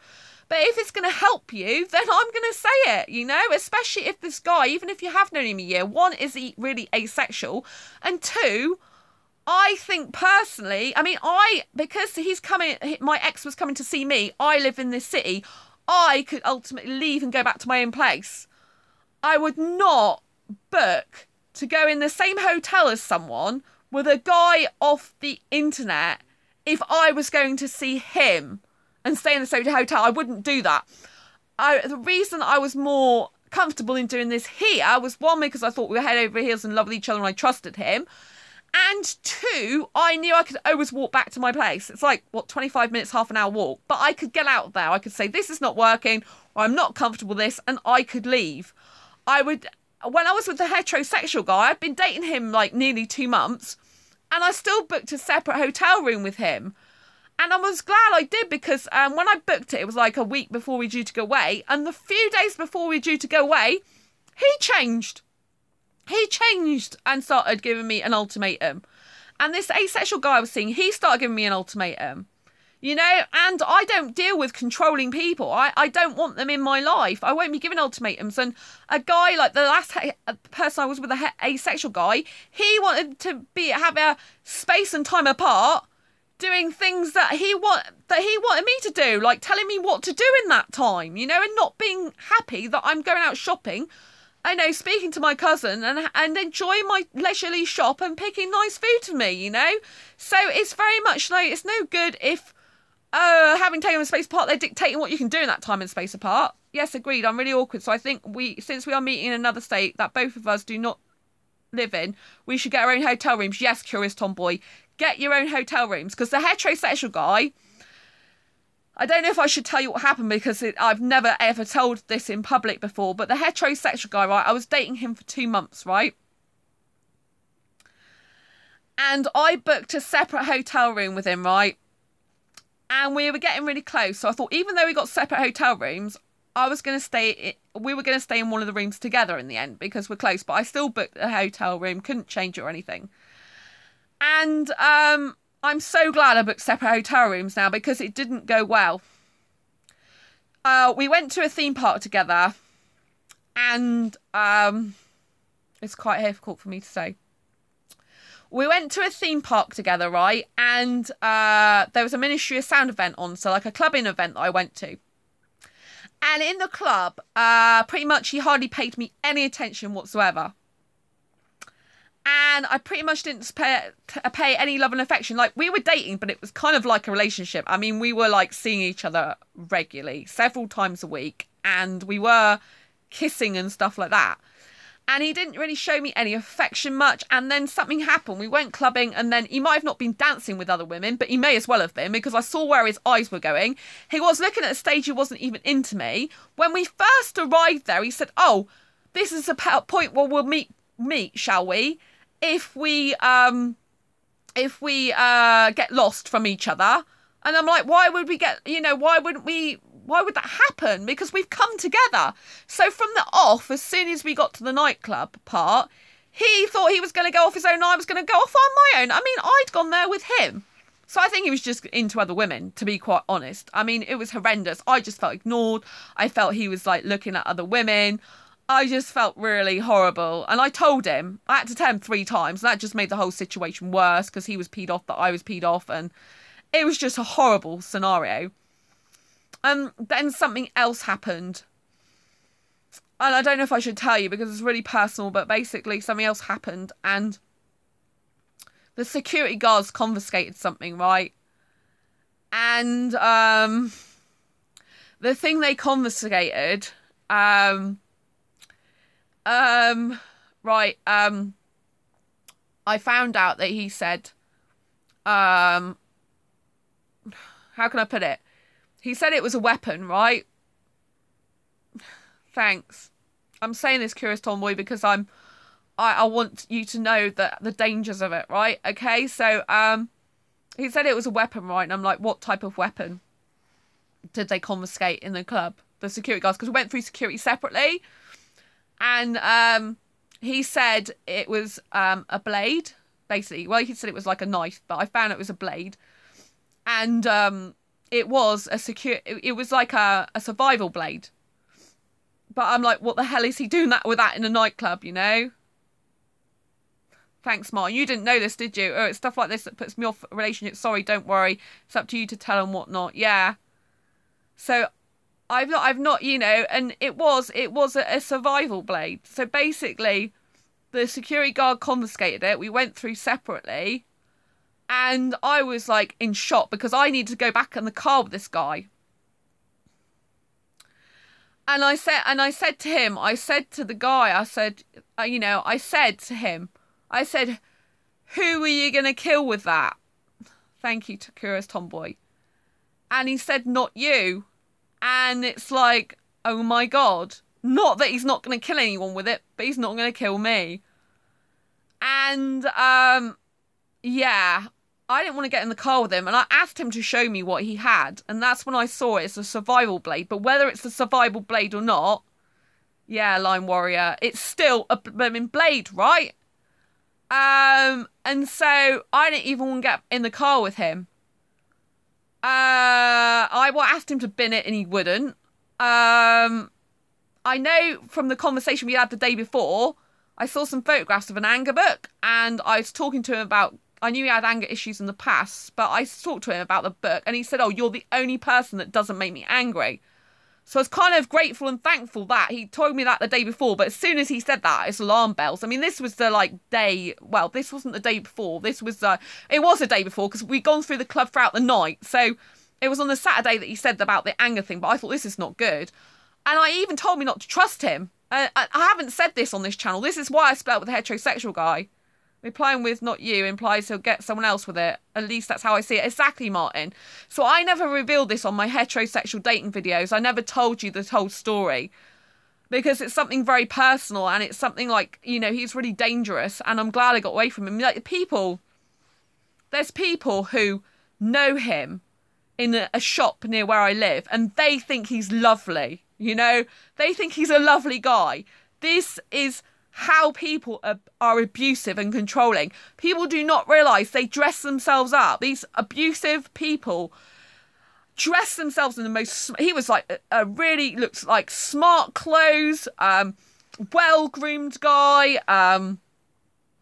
But if it's going to help you, then I'm going to say it, especially if this guy, even if you have known him a year, one, is he really asexual, and two, I think personally, because my ex was coming to see me, I live in this city, I could ultimately leave and go back to my own place. I would not book to go in the same hotel as someone with a guy off the internet if I was going to see him and stay in the same hotel. I wouldn't do that. The reason I was more comfortable in doing this here was, one, because I thought we were head over heels in love with each other and I trusted him. And two, I knew I could always walk back to my place. It's like, 25 minutes, half an hour walk. But I could get out there. I could say, this is not working, or I'm not comfortable with this, and I could leave. When I was with the heterosexual guy, I'd been dating him like nearly 2 months, and I still booked a separate hotel room with him. And I was glad I did, because when I booked it, it was like a week before we were due to go away. And the few days before we were due to go away, he changed. He changed and started giving me an ultimatum. And this asexual guy I was seeing, he started giving me an ultimatum. And I don't deal with controlling people. I don't want them in my life. I won't be giving ultimatums. And a guy, like the last person I was with, a asexual guy, he wanted to have a space and time apart doing things that he wanted me to do, like telling me what to do in that time, you know, and not being happy that I'm going out shopping. I know, speaking to my cousin and enjoying my leisurely shop and picking nice food for me, you know. So it's very much like, it's no good if having taken a space apart, they're dictating what you can do in that time and space apart. Yes, agreed. I'm really awkward. So I think since we are meeting in another state that both of us do not live in, we should get our own hotel rooms. Yes, curious tomboy, get your own hotel rooms, because the heterosexual guy, I don't know if I should tell you what happened, because I've never ever told this in public before, but the heterosexual guy, right, I was dating him for 2 months, right? And I booked a separate hotel room with him, right? And we were getting really close, so I thought, even though we got separate hotel rooms, we were going to stay in one of the rooms together in the end, because we're close, but I still booked a hotel room, couldn't change it or anything. And I'm so glad I booked separate hotel rooms now, because it didn't go well. We went to a theme park together, and it's quite difficult for me to say. We went to a theme park together, right? And there was a Ministry of Sound event on, so like a clubbing event that I went to. And in the club, pretty much he hardly paid me any attention whatsoever. And I pretty much didn't pay any love and affection. Like, we were dating, but it was kind of like a relationship. I mean, we were like seeing each other regularly, several times a week. And we were kissing and stuff like that. And he didn't really show me any affection much. And then something happened. We went clubbing, and then he might have not been dancing with other women, but he may as well have been, because I saw where his eyes were going. He was looking at a stage he wasn't even into me. When we first arrived there, he said, "Oh, this is a point where we'll meet, shall we? If we get lost from each other." And I'm like, why would we get, you know, why would that happen? Because we've come together. So from the off, as soon as we got to the nightclub part, he thought he was going to go off his own and I was going to go off on my own. I mean, I'd gone there with him. So I think he was just into other women, to be quite honest. I mean, it was horrendous. I just felt ignored. I felt he was like looking at other women. I just felt really horrible. And I told him, I had to tell him 3 times. And that just made the whole situation worse, because he was peed off that I was peed off. And it was just a horrible scenario. Then something else happened. And I don't know if I should tell you, because it's really personal, but basically something else happened. And the security guards confiscated something, right? And the thing they confiscated... I found out that he said, how can I put it? He said it was a weapon, right? Thanks. I'm saying this, Curious Tomboy, because I want you to know that the dangers of it, right? Okay, so he said it was a weapon, right? And I'm like, what type of weapon did they confiscate in the club? The security guards, because we went through security separately. And he said it was a blade, basically. Well, he said it was like a knife, but I found it was a blade. And it was like a survival blade. But I'm like, what the hell is he doing with that in a nightclub, you know? Thanks, Martin. You didn't know this, did you? Oh, it's stuff like this that puts me off relationships. Sorry, don't worry. It's up to you to tell and whatnot. Yeah. So I've not, you know, and it was a survival blade. So basically, the security guard confiscated it. We went through separately, and I was like in shock, because I needed to go back in the car with this guy. And I said to him, I said to the guy, I said, you know, I said to him, I said, who are you going to kill with that? Thank you, Curious Tomboy. And he said, not you. And it's like, oh my God. Not that he's not going to kill anyone with it, but he's not going to kill me. And, yeah, I didn't want to get in the car with him. And I asked him to show me what he had. And that's when I saw it's a survival blade. But whether it's a survival blade or not, yeah, Line Warrior, it's still a blade, right? And so I didn't even want to get in the car with him. I asked him to bin it and he wouldn't. I know from the conversation we had the day before, I saw some photographs of an anger book, and I was talking to him about I knew he had anger issues in the past, but I talked to him about the book, and he said, oh, you're the only person that doesn't make me angry. So I was kind of grateful and thankful that he told me that the day before. But as soon as he said that, it's alarm bells. I mean, this was the day. Well, this wasn't the day before. This was it was the day before, because we'd gone through the club throughout the night. So it was on the Saturday that he said about the anger thing. But I thought, this is not good. And I even told me not to trust him. I haven't said this on this channel. This is why I split up with a heterosexual guy. Replying with "not you" implies he'll get someone else with it. At least that's how I see it. Exactly, Martin. So I never revealed this on my heterosexual dating videos. I never told you the whole story, because it's something very personal, and it's something like, you know, he's really dangerous, and I'm glad I got away from him. Like, there's people who know him in a shop near where I live, and they think he's lovely. You know, they think he's a lovely guy. This is how people are abusive and controlling. People do not realise they dress themselves up. These abusive people dress themselves in the most... He was like really looks like smart clothes, well-groomed guy,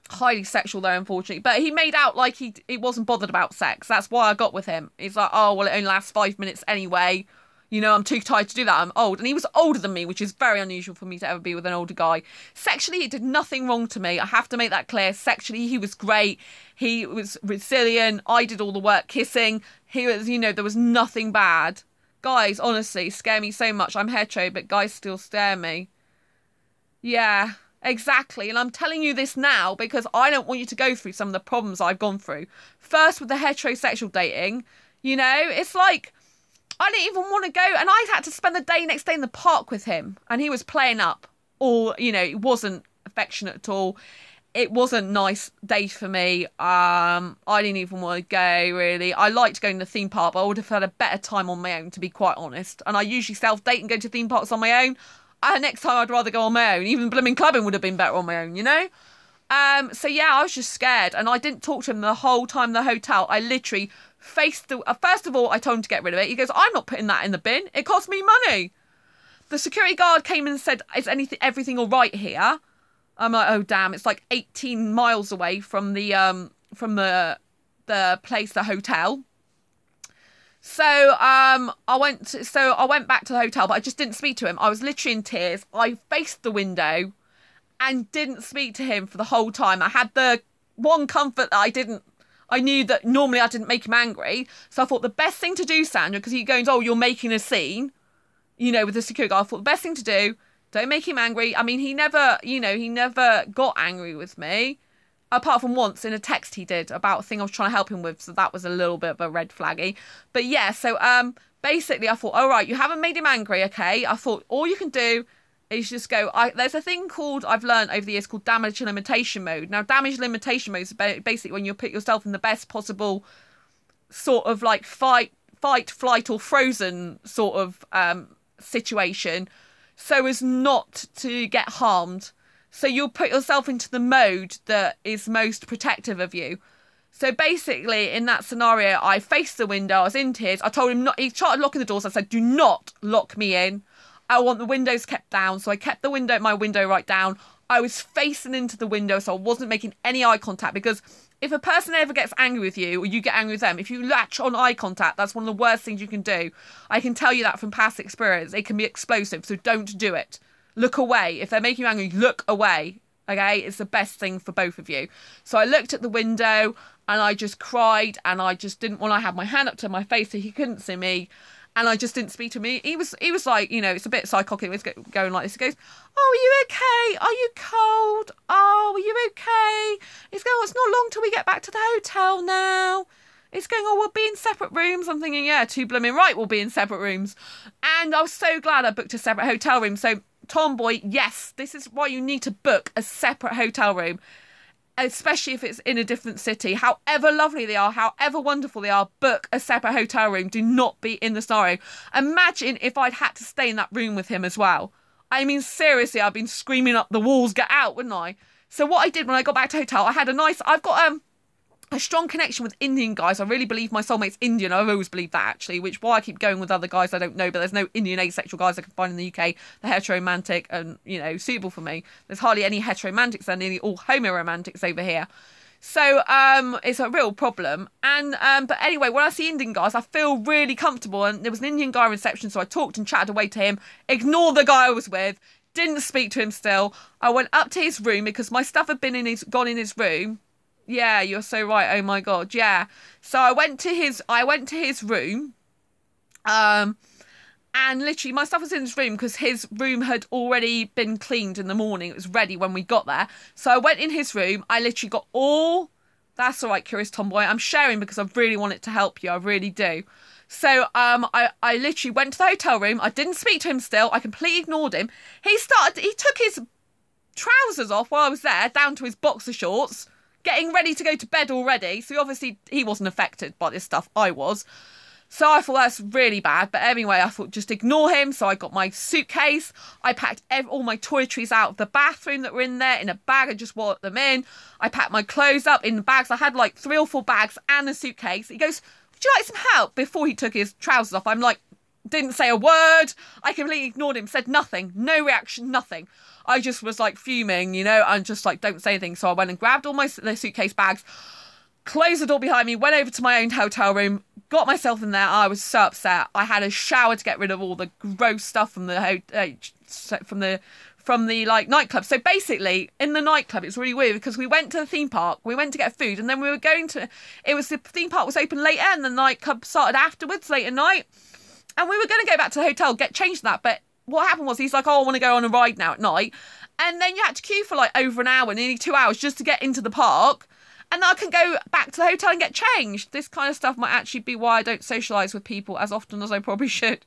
highly sexual though, unfortunately. But he made out like he wasn't bothered about sex. That's why I got with him. He's like, oh, well, it only lasts 5 minutes anyway. You know, I'm too tired to do that. I'm old. And he was older than me, which is very unusual for me to ever be with an older guy. Sexually, he did nothing wrong to me. I have to make that clear. Sexually, he was great. He was resilient. I did all the work kissing. He was, you know, there was nothing bad. Guys, honestly, scare me so much. I'm hetero, but guys still stare me. Yeah, exactly. And I'm telling you this now because I don't want you to go through some of the problems I've gone through. First, with the heterosexual dating, you know, it's like... I didn't even want to go, and I had to spend the next day in the park with him, and he was playing up, or, you know, it wasn't affectionate at all. It wasn't a nice day for me. I didn't even want to go, really. I liked going to the theme park, but I would have had a better time on my own, to be quite honest. And I usually self-date and go to theme parks on my own. Next time I'd rather go on my own. Even blooming clubbing would have been better on my own, you know? So yeah, I was just scared, and I didn't talk to him the whole time in the hotel. I literally... first of all, I told him to get rid of it. He goes, I'm not putting that in the bin. It cost me money. The security guard came in and said, is everything all right here? I'm like, oh damn, it's like 18 miles away from the place, the hotel. So I went back to the hotel, but I just didn't speak to him. I was literally in tears. I faced the window and didn't speak to him for the whole time. I had the one comfort that I knew that normally I didn't make him angry. So I thought the best thing to do, Sandra, because he goes, oh, you're making a scene, you know, with the security guard. I thought the best thing to do, don't make him angry. I mean, he never got angry with me. Apart from once in a text he did about a thing I was trying to help him with. So that was a little bit of a red flaggy. But yeah, so basically I thought, all right, you haven't made him angry, okay? I thought all you can do is just go, there's a thing I've learned over the years called damage limitation mode. Now, damage limitation mode is basically when you put yourself in the best possible sort of like fight, flight or frozen sort of situation so as not to get harmed. So you'll put yourself into the mode that is most protective of you. So basically, in that scenario, I faced the window, I was in tears. I told him not, he started locking the doors. I said, do not lock me in. I want the windows kept down. So I kept my window right down. I was facing into the window, so I wasn't making any eye contact, because if a person ever gets angry with you or you get angry with them, if you latch on eye contact, that's one of the worst things you can do. I can tell you that from past experience. It can be explosive, so don't do it. Look away. If they're making you angry, look away. Okay? It's the best thing for both of you. So I looked at the window and I just cried, and I just didn't want to have my hand up to my face so he couldn't see me. And I just didn't speak to me. He was like, you know, it's a bit psychotic. It was going like this. He goes, oh, are you okay? Are you cold? Oh, are you okay? He's going, oh, it's not long till we get back to the hotel now. It's going, oh, we'll be in separate rooms. I'm thinking, yeah, too blooming right, we'll be in separate rooms. And I was so glad I booked a separate hotel room. So, Tomboy, yes, this is why you need to book a separate hotel room, especially if it's in a different city. However lovely they are, however wonderful they are, book a separate hotel room. Do not be in the scenario. Imagine if I'd had to stay in that room with him as well. I mean, seriously, I've been screaming up the walls, get out, wouldn't I? So what I did when I got back to hotel, I've got a strong connection with Indian guys. I really believe my soulmate's Indian. I've always believed that, actually, which why I keep going with other guys I don't know, but there's no Indian asexual guys I can find in the UK. They're heteromantic and, you know, suitable for me. There's hardly any heteromantics. They're nearly all homoromantics over here. So it's a real problem. And but anyway, when I see Indian guys, I feel really comfortable. And there was an Indian guy in reception, so I talked and chatted away to him. Ignore the guy I was with. Didn't speak to him still. I went up to his room because my stuff had been gone in his room. Yeah, you're so right. Oh my God. Yeah. So I went to his room. And literally my stuff was in his room because his room had already been cleaned in the morning. It was ready when we got there. So I went in his room. I literally got all... That's all right, Curious Tomboy. I'm sharing because I really want it to help you. I really do. So I literally went to the hotel room. I didn't speak to him still. I completely ignored him. He took his trousers off while I was there, down to his boxer shorts, getting ready to go to bed already. So obviously he wasn't affected by this stuff. I was. So I thought that's really bad. But anyway, I thought just ignore him. So I got my suitcase. I packed all my toiletries out of the bathroom that were in there in a bag and just wore them in. I packed my clothes up in the bags. I had like 3 or 4 bags and a suitcase. He goes, would you like some help? Before he took his trousers off. I'm like, didn't say a word. I completely ignored him. Said nothing. No reaction, nothing. I just was like fuming, you know, and just like, don't say anything. So I went and grabbed all the suitcase bags, closed the door behind me, went over to my own hotel room, got myself in there. I was so upset. I had a shower to get rid of all the gross stuff from the like nightclub. So basically, in the nightclub, it's really weird because we went to the theme park, we went to get food, and then we were going to. The theme park was open later, and the nightclub started afterwards, late at night, and we were going to go back to the hotel, get changed that, but what happened was he's like, oh, I want to go on a ride now at night, and then you had to queue for like over an hour, nearly 2 hours, just to get into the park. And then I can go back to the hotel and get changed. This kind of stuff might actually be why I don't socialise with people as often as I probably should.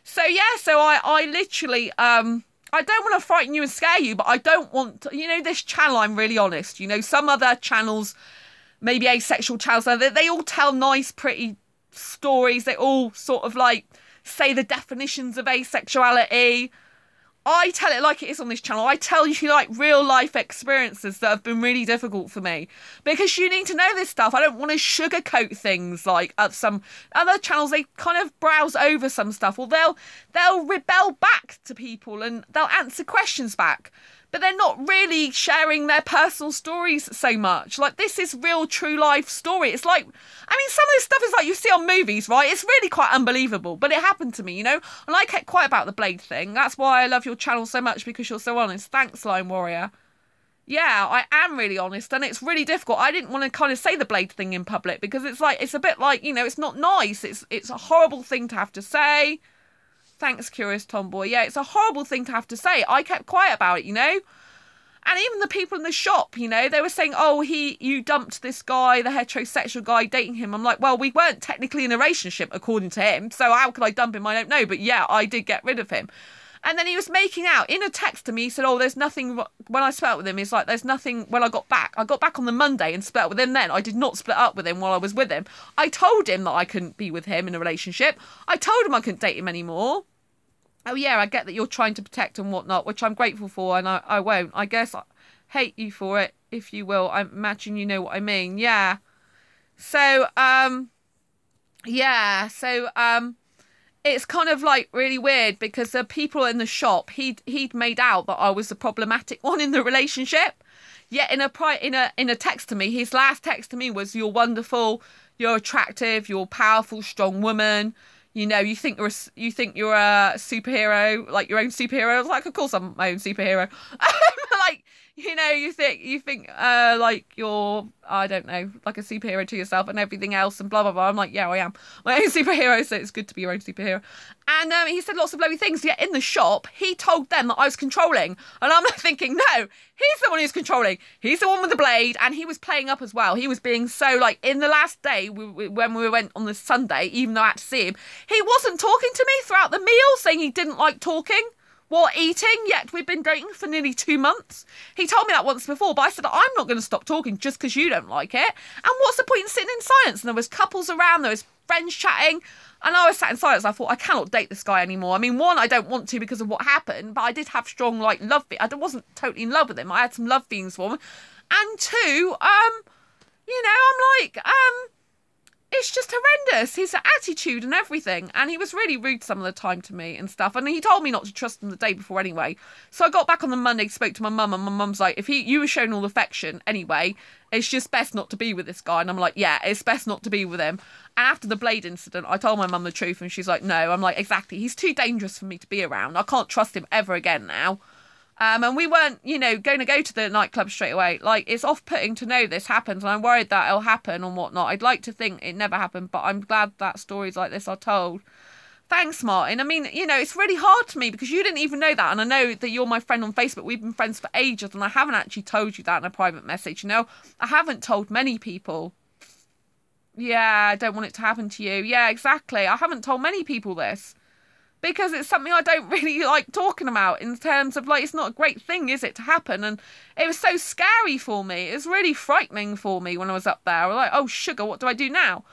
So, yeah, so I literally, I don't want to frighten you and scare you, but I don't want to, you know, this channel, I'm really honest. You know, some other channels, maybe asexual channels, they all tell nice, pretty stories. They all sort of like say the definitions of asexuality. I tell it like it is on this channel. I tell you like real life experiences that have been really difficult for me because you need to know this stuff. I don't want to sugarcoat things like some other channels. They kind of browse over some stuff, or they'll rebel back to people and they'll answer questions back, but they're not really sharing their personal stories so much. Like, this is real true life story. It's like, I mean, some of this stuff is like you see on movies, right? It's really quite unbelievable, but it happened to me, you know? And I kept quiet about the blade thing. That's why I love your channel so much, because you're so honest. Thanks, Slime Warrior. Yeah, I am really honest, and it's really difficult. I didn't want to kind of say the blade thing in public because it's like, it's a bit like, you know, it's not nice. It's a horrible thing to have to say. Thanks, Curious Tomboy. Yeah, it's a horrible thing to have to say. I kept quiet about it, you know? And even the people in the shop, you know, they were saying, oh, you dumped this guy, the heterosexual guy, dating him. I'm like, well, we weren't technically in a relationship, according to him. So how could I dump him? I don't know. But yeah, I did get rid of him. And then he was making out in a text to me. He said, oh, there's nothing. When I split up with him, he's like, there's nothing. When I got back on the Monday and split up with him then. I did not split up with him while I was with him. I told him that I couldn't be with him in a relationship. I told him I couldn't date him anymore. Oh, yeah, I get that you're trying to protect and whatnot, which I'm grateful for, and I won't. I guess I hate you for it, if you will. I imagine you know what I mean. Yeah. So, yeah. So, it's kind of like really weird because the people in the shop, he'd made out that I was the problematic one in the relationship. Yet in a text to me, his last text to me was, you're wonderful, you're attractive, you're a powerful, strong woman. You know, you think you're a superhero, like your own superhero. I was like, of course I'm my own superhero. Like, you know, you think like you're, I don't know, like a superhero to yourself and everything else and blah, blah, blah. I'm like, yeah, I am my own superhero, so it's good to be your own superhero. And he said lots of lovely things. Yet in the shop, he told them that I was controlling. And I'm like thinking, no, he's the one who's controlling. He's the one with the blade. And he was playing up as well. He was being so, like, in the last day, when we went on the Sunday, even though I had to see him, he wasn't talking to me throughout the meal, saying he didn't like talking while eating, yet we've been dating for nearly 2 months. He told me that once before, but I said, I'm not going to stop talking just because you don't like it. And what's the point in sitting in silence? And there was couples around, there was friends chatting, and I was sat in silence. I thought, I cannot date this guy anymore. I mean, one, I don't want to because of what happened, but I did have strong, like, love. I wasn't totally in love with him. I had some love feelings for him. And two, you know, I'm like, it's just horrendous. His attitude and everything. And he was really rude some of the time to me and stuff. And he told me not to trust him the day before anyway. So I got back on the Monday, spoke to my mum, and my mum's like, if you were showing all affection anyway, it's just best not to be with this guy. And I'm like, yeah, it's best not to be with him. And after the blade incident, I told my mum the truth, and she's like, no. I'm like, exactly. He's too dangerous for me to be around. I can't trust him ever again now. And we weren't, you know, going to go to the nightclub straight away. Like, it's off-putting to know this happens, and I'm worried that it'll happen and whatnot. I'd like to think it never happened, but I'm glad that stories like this are told. Thanks, Martin. I mean, you know, it's really hard to me because you didn't even know that, and I know that you're my friend on Facebook. We've been friends for ages, and I haven't actually told you that in a private message, you know? I haven't told many people. Yeah, I don't want it to happen to you. Yeah, exactly. I haven't told many people this. Because it's something I don't really like talking about in terms of, like, it's not a great thing, is it, to happen? And it was so scary for me. It was really frightening for me when I was up there. I was like, oh, sugar, what do I do now?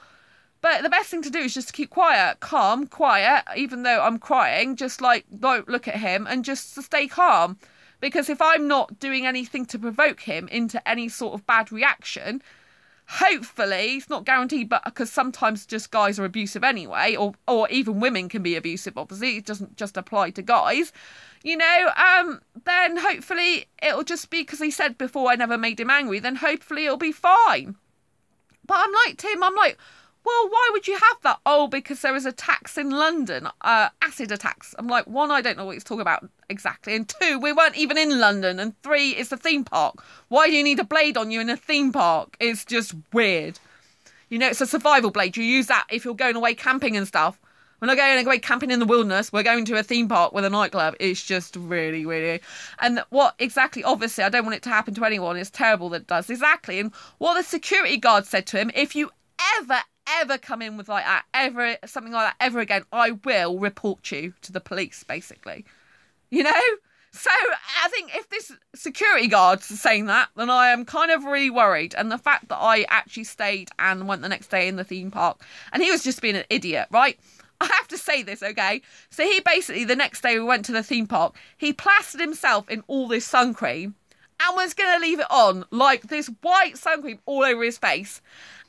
But the best thing to do is just to keep quiet, calm, quiet, even though I'm crying, just, like, don't look at him and just to stay calm. Because if I'm not doing anything to provoke him into any sort of bad reaction, hopefully, it's not guaranteed, but because sometimes just guys are abusive anyway, or even women can be abusive, obviously, it doesn't just apply to guys, you know, then hopefully it'll just be, because he said before I never made him angry, then hopefully it'll be fine. But I'm like, Tim, I'm like, well, why would you have that? Oh, because there was attacks in London, acid attacks. I'm like, one, I don't know what he's talking about exactly, and two, we weren't even in London, and three, it's a theme park. Why do you need a blade on you in a theme park? It's just weird. You know, it's a survival blade. You use that if you're going away camping and stuff. We're not going away camping in the wilderness. We're going to a theme park with a nightclub. It's just really, really... And what exactly, obviously, I don't want it to happen to anyone. It's terrible that it does. Exactly. And what the security guard said to him, if you ever come in with like that, something like that ever again, I will report you to the police, basically. You know? So I think if this security guard's saying that, then I am kind of really worried. And the fact that I actually stayed and went the next day in the theme park, and he was just being an idiot, right? I have to say this, okay? So he basically, the next day we went to the theme park, he plastered himself in all this sun cream and was going to leave it on, like this white sun cream all over his face.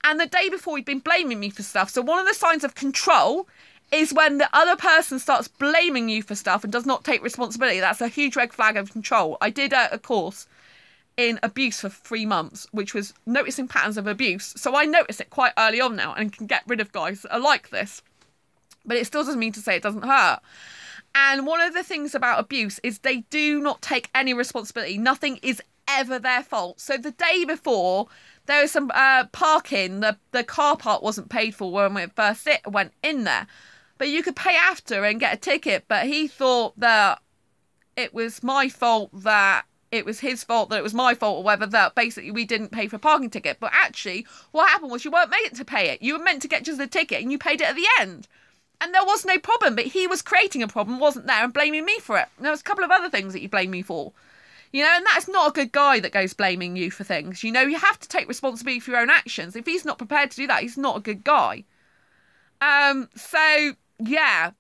And the day before, he'd been blaming me for stuff. So one of the signs of control is when the other person starts blaming you for stuff and does not take responsibility. That's a huge red flag of control. I did a course in abuse for 3 months, which was noticing patterns of abuse. So I notice it quite early on now and can get rid of guys that are like this. But it still doesn't mean to say it doesn't hurt. And one of the things about abuse is they do not take any responsibility. Nothing is ever their fault. So the day before, there was some parking. The car park wasn't paid for when we first went in there. But you could pay after and get a ticket. But he thought that it was my fault, that it was his fault, that it was my fault, or whether that basically we didn't pay for a parking ticket. But actually, what happened was you weren't meant to pay it. You were meant to get just the ticket and you paid it at the end. And there was no problem, but he was creating a problem, wasn't there, and blaming me for it. And there was a couple of other things that he blamed me for. You know, and that's not a good guy that goes blaming you for things. You know, you have to take responsibility for your own actions. If he's not prepared to do that, he's not a good guy. So, yeah.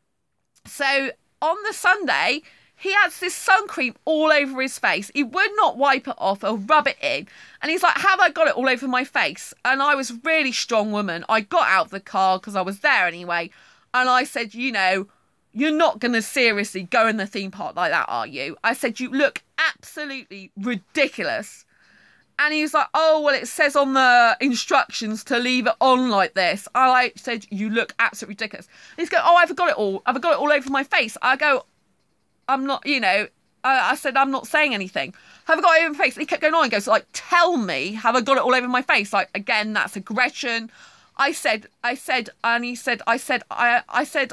So, on the Sunday, he had this sun cream all over his face. He would not wipe it off or rub it in. And he's like, have I got it all over my face? And I was a really strong woman. I got out of the car because I was there anyway. And I said, you know, you're not going to seriously go in the theme park like that, are you? I said, you look absolutely ridiculous. And he was like, oh, well, it says on the instructions to leave it on like this. I said, you look absolutely ridiculous. And he's going, oh, I've got it all over my face. I go, I'm not, you know, I said, I'm not saying anything. Have I got it over my face? And he kept going on and goes, like, tell me, have I got it all over my face? Like, again, that's aggression. I said, and he said, I said,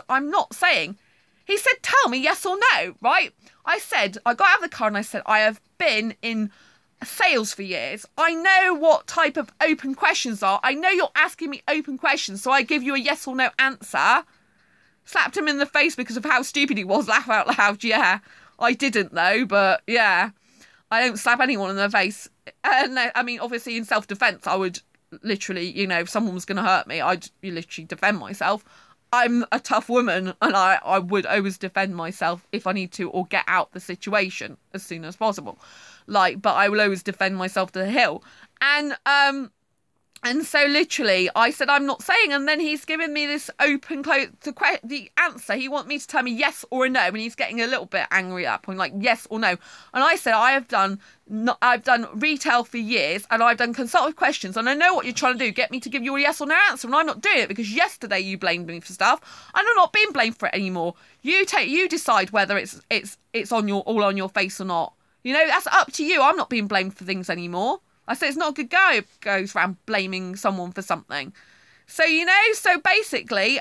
I'm not saying. He said, tell me yes or no, right? I said, I got out of the car and I said, I have been in sales for years. I know what type of open questions are. I know you're asking me open questions, so I give you a yes or no answer. Slapped him in the face because of how stupid he was. Laugh out loud, yeah. I didn't though, but yeah. I don't slap anyone in the face. No, I mean, obviously in self-defence, I would literally, you know, if someone was going to hurt me, I'd literally defend myself. I'm a tough woman and I would always defend myself if I need to, or get out the situation as soon as possible. Like, but I will always defend myself to the hill. And And so literally I said, I'm not saying. And then he's given me this open close to the answer. He wants me to tell me yes or a no. And he's getting a little bit angry at that point, like yes or no. And I said, I've done retail for years, and I've done consultative questions. And I know what you're trying to do. Get me to give you a yes or no answer. And I'm not doing it because yesterday you blamed me for stuff. And I'm not being blamed for it anymore. You decide whether it's on all on your face or not. You know, that's up to you. I'm not being blamed for things anymore. I said, it's not a good go if it goes around blaming someone for something. So, you know, so basically,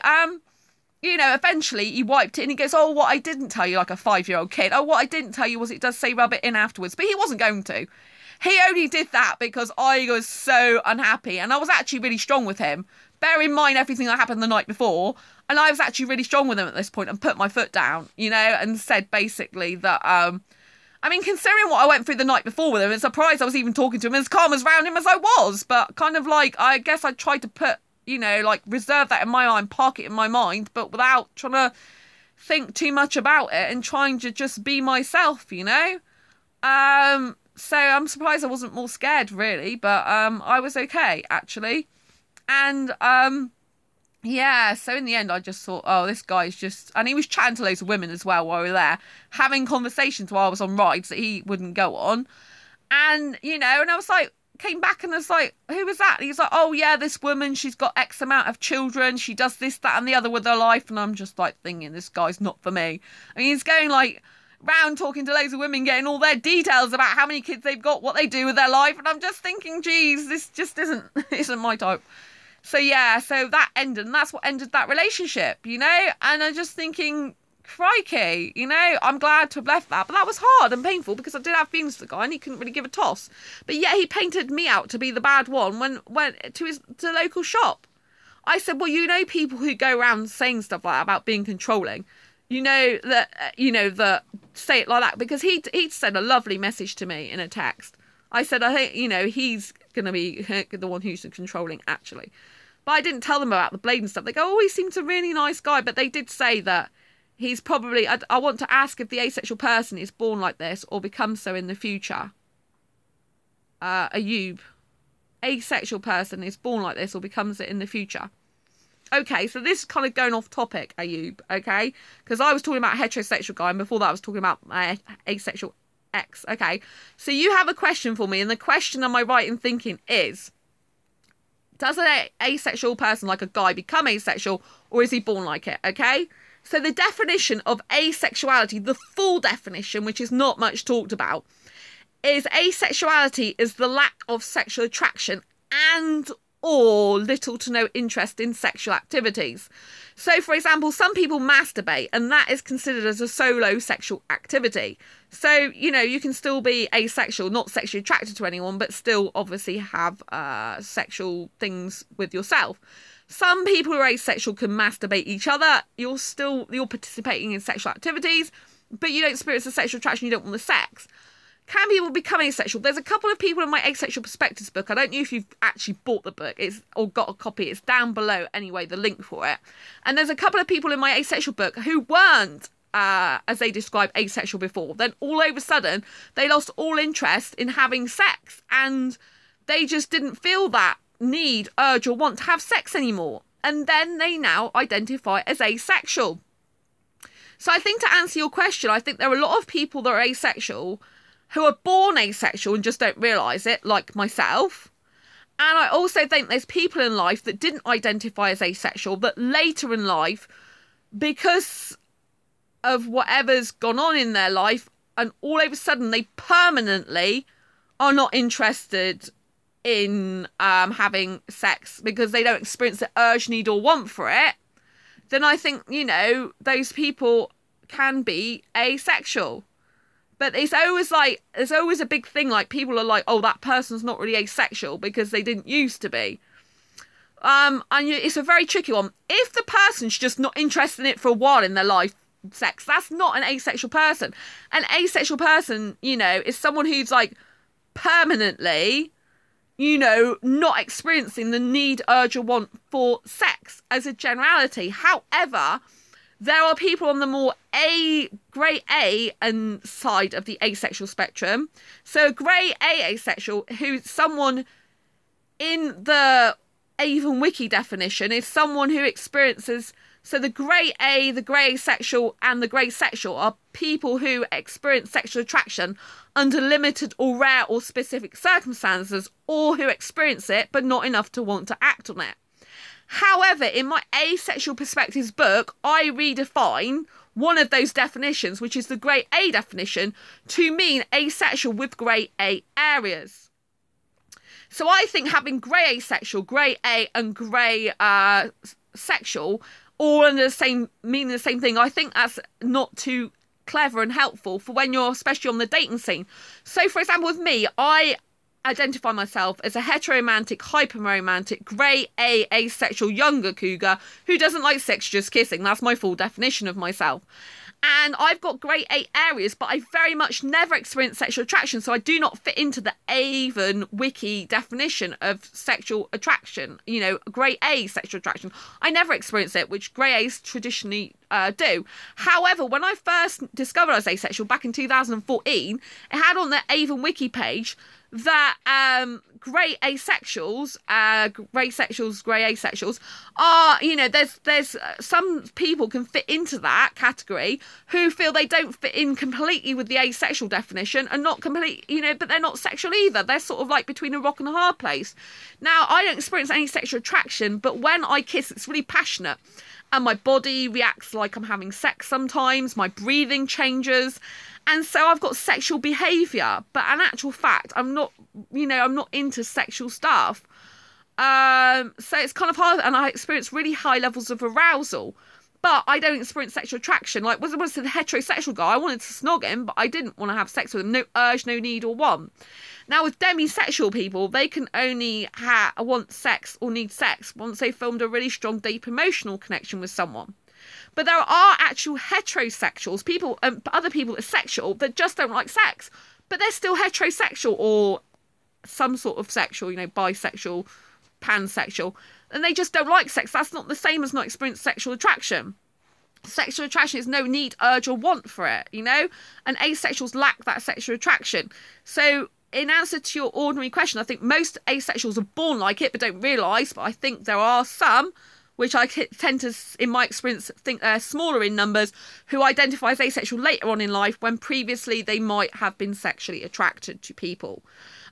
you know, eventually he wiped it and he goes, oh, what I didn't tell you, like a 5-year-old kid. Oh, what I didn't tell you was it does say rub it in afterwards. But he wasn't going to. He only did that because I was so unhappy. And I was actually really strong with him. Bear in mind everything that happened the night before. And I was actually really strong with him at this point and put my foot down, you know, and said basically that, I mean, considering what I went through the night before with him, it's surprised I was even talking to him as calm as around him as I was. But kind of like, I guess I tried to put, you know, like reserve that in my mind, park it in my mind, but without trying to think too much about it and trying to just be myself, you know? So I'm surprised I wasn't more scared, really, but I was okay, actually. And yeah, so in the end, I just thought, oh, this guy's just... And he was chatting to loads of women as well while we were there, having conversations while I was on rides that he wouldn't go on. And, you know, and I was like, came back and I was like, who was that? And he was like, oh, yeah, this woman, she's got X amount of children. She does this, that, and the other with her life. And I'm just like thinking, this guy's not for me. I mean, he's going like round talking to loads of women, getting all their details about how many kids they've got, what they do with their life. And I'm just thinking, geez, this just isn't my type. So yeah, so that ended, and that's what ended that relationship, you know? And I'm just thinking, crikey, you know, I'm glad to have left that. But that was hard and painful because I did have feelings for the guy and he couldn't really give a toss. But yet he painted me out to be the bad one when went to the local shop. I said, well, you know, people who go around saying stuff like that about being controlling, you know, that say it like that, because he'd sent a lovely message to me in a text. I said, I think, you know, he's going to be the one who's controlling, actually. But I didn't tell them about the blade and stuff. They go, oh, he seems a really nice guy. But they did say that he's probably... I want to ask if the asexual person is born like this or becomes so in the future. Ayub. Asexual person is born like this or becomes it in the future. Okay, so this is kind of going off topic, Ayub, okay? Because I was talking about a heterosexual guy, and before that I was talking about asexual X. Okay, so you have a question for me, and the question, am I right in thinking, is, does an asexual person, like a guy, become asexual, or is he born like it? Okay, so the definition of asexuality, the full definition, which is not much talked about, is asexuality is the lack of sexual attraction and or little to no interest in sexual activities. So, for example, some people masturbate, and that is considered as a solo sexual activity. So, you know, you can still be asexual, not sexually attracted to anyone, but still obviously have sexual things with yourself. Some people who are asexual can masturbate each other. You're participating in sexual activities, but you don't experience the sexual attraction, you don't want the sex. Can people become asexual? There's a couple of people in my Asexual Perspectives book. I don't know if you've actually bought the book or got a copy. It's down below anyway, the link for it. And there's a couple of people in my asexual book who weren't, as they describe, asexual before. Then all of a sudden, they lost all interest in having sex. And they just didn't feel that need, urge or want to have sex anymore. And then they now identify as asexual. So I think to answer your question, I think there are a lot of people that are asexual who are born asexual and just don't realise it, like myself. And I also think there's people in life that didn't identify as asexual, but later in life, because of whatever's gone on in their life, and all of a sudden they permanently are not interested in having sex because they don't experience the urge, need or want for it, then I think, you know, those people can be asexual. But it's always like, there's always a big thing, like people are like, oh, that person's not really asexual because they didn't used to be. And it's a very tricky one. If the person's just not interested in it for a while in their life, sex, that's not an asexual person. An asexual person, you know, is someone who's like permanently, you know, not experiencing the need, urge or want for sex as a generality. However, there are people on the more grey A and side of the asexual spectrum. So grey A asexual, who's someone in the Avon Wiki definition is someone who experiences, so the grey A, the grey asexual and the grey sexual are people who experience sexual attraction under limited or rare or specific circumstances, or who experience it but not enough to want to act on it. However, in my Asexual Perspectives book, I redefine one of those definitions, which is the grey A definition, to mean asexual with grey A areas. So I think having grey asexual, grey A and grey sexual all under the same, meaning the same thing, I think that's not too clever and helpful for when you're especially on the dating scene. So for example, with me, I identify myself as a heteromantic, hyperromantic, grey A asexual younger cougar who doesn't like sex, just kissing. That's my full definition of myself. And I've got grey A areas, but I very much never experience sexual attraction, so I do not fit into the Avon Wiki definition of sexual attraction. You know, grey A sexual attraction. I never experience it, which grey A's traditionally do. However, when I first discovered I was asexual back in 2014, it had on the Avon Wiki page that grey asexuals, grey sexuals, grey asexuals are, you know, there's some people can fit into that category who feel they don't fit in completely with the asexual definition and not complete, you know, but they're not sexual either. They're sort of like between a rock and a hard place. Now, I don't experience any sexual attraction, but when I kiss, it's really passionate. And my body reacts like I'm having sex sometimes. My breathing changes. And so I've got sexual behaviour. But in actual fact, I'm not, you know, I'm not into sexual stuff. So it's kind of hard. And I experience really high levels of arousal. But I don't experience sexual attraction. Like, when I was the heterosexual guy, I wanted to snog him, but I didn't want to have sex with him. No urge, no need or want. Now, with demisexual people, they can only want sex or need sex once they've formed a really strong, deep emotional connection with someone. But there are actual heterosexuals, people, other people that are sexual, that just don't like sex. But they're still heterosexual or some sort of sexual, you know, bisexual, pansexual. And they just don't like sex. That's not the same as not experiencing sexual attraction. Sexual attraction is no need, urge or want for it, you know? And asexuals lack that sexual attraction. So in answer to your ordinary question, I think most asexuals are born like it but don't realise. But I think there are some, which I tend to, in my experience, think they're smaller in numbers, who identify as asexual later on in life when previously they might have been sexually attracted to people.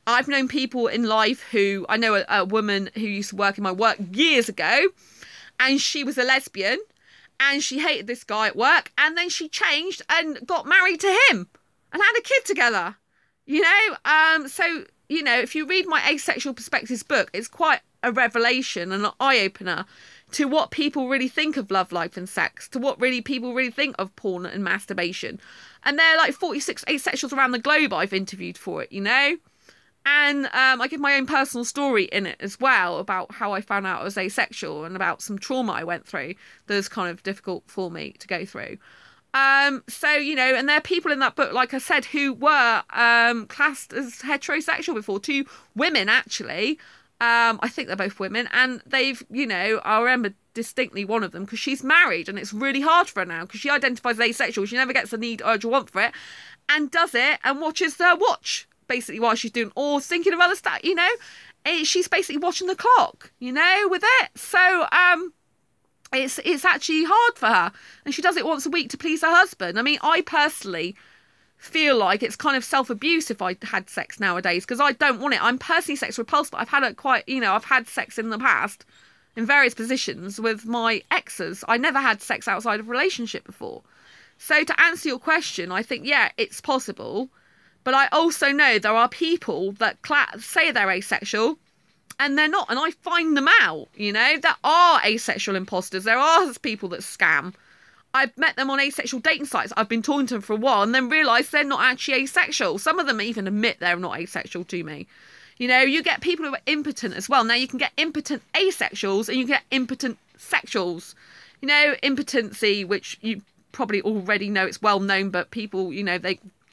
I've known people in life who, I know a woman who used to work in my work years ago, and she was a lesbian, and she hated this guy at work, and then she changed and got married to him and had a kid together, you know? So, you know, if you read my Asexual Perspectives book, it's quite a revelation and an eye-opener to what people really think of love life and sex, to what really people really think of porn and masturbation. And there are like 46 asexuals around the globe I've interviewed for it, you know? And I give my own personal story in it as well about how I found out I was asexual and about some trauma I went through that was kind of difficult for me to go through. So, you know, and there are people in that book, like I said, who were classed as heterosexual before. 2 women, actually. I think they're both women. And they've, you know, I remember distinctly one of them because she's married and it's really hard for her now because she identifies as asexual. She never gets the need, urge or want for it and does it and watches her watch. Basically while she's doing or thinking of other stuff, you know, she's basically watching the clock, you know, with it. So it's actually hard for her, and she does it once a week to please her husband. I mean, I personally feel like it's kind of self-abuse if I had sex nowadays because I don't want it. I'm personally sex repulsed, but I've had I've had sex in the past in various positions with my exes. I never had sex outside of a relationship before. So to answer your question, I think, yeah, it's possible. But I also know there are people that say they're asexual and they're not. And I find them out, you know. There are asexual imposters. There are people that scam. I've met them on asexual dating sites. I've been talking to them for a while and then realised they're not actually asexual. Some of them even admit they're not asexual to me. You know, you get people who are impotent as well. Now, you can get impotent asexuals and you get impotent sexuals. You know, impotency, which you probably already know, it's well known, but people, you know,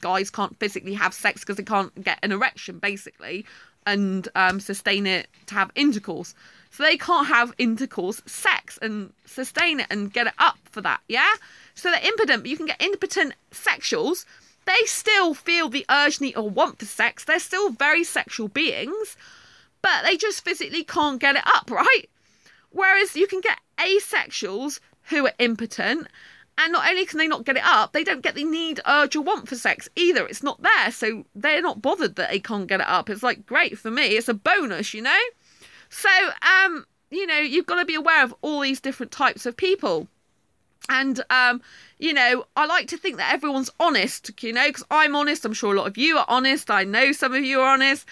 guys can't physically have sex because they can't get an erection, basically, and sustain it to have intercourse. So they can't have intercourse, sex, and sustain it and get it up for that, yeah? So they're impotent, but you can get impotent sexuals. They still feel the urge, need, or want for sex. They're still very sexual beings, but they just physically can't get it up, right? Whereas you can get asexuals who are impotent, and not only can they not get it up, they don't get the need, urge, or want for sex either. It's not there, so they're not bothered that they can't get it up. It's like, great for me. It's a bonus, you know? So, you know, you've got to be aware of all these different types of people. And, you know, I like to think that everyone's honest, you know, because I'm honest. I'm sure a lot of you are honest. I know some of you are honest.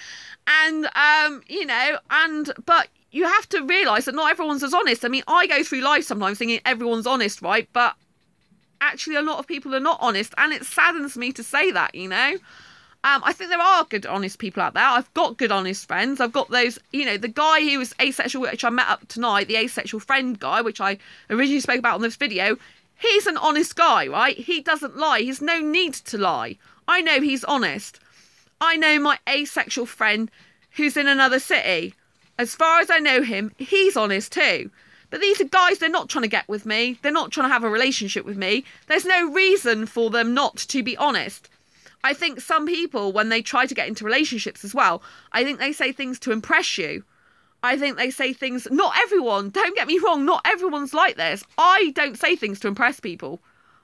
And, you know, but you have to realise that not everyone's as honest. I mean, I go through life sometimes thinking everyone's honest, right? But actually a lot of people are not honest, and it saddens me to say that, you know. I think there are good honest people out there. I've got good honest friends. I've got those, you know, the guy who was asexual, which I met up tonight, the asexual friend guy, which I originally spoke about on this video. He's an honest guy, right? He doesn't lie. He's no need to lie. I know he's honest. I know my asexual friend who's in another city. As far as I know him, he's honest too. But these are guys, they're not trying to get with me. They're not trying to have a relationship with me. There's no reason for them not to be honest. I think some people, when they try to get into relationships as well, I think they say things to impress you. I think they say things, not everyone, don't get me wrong, not everyone's like this. I don't say things to impress people.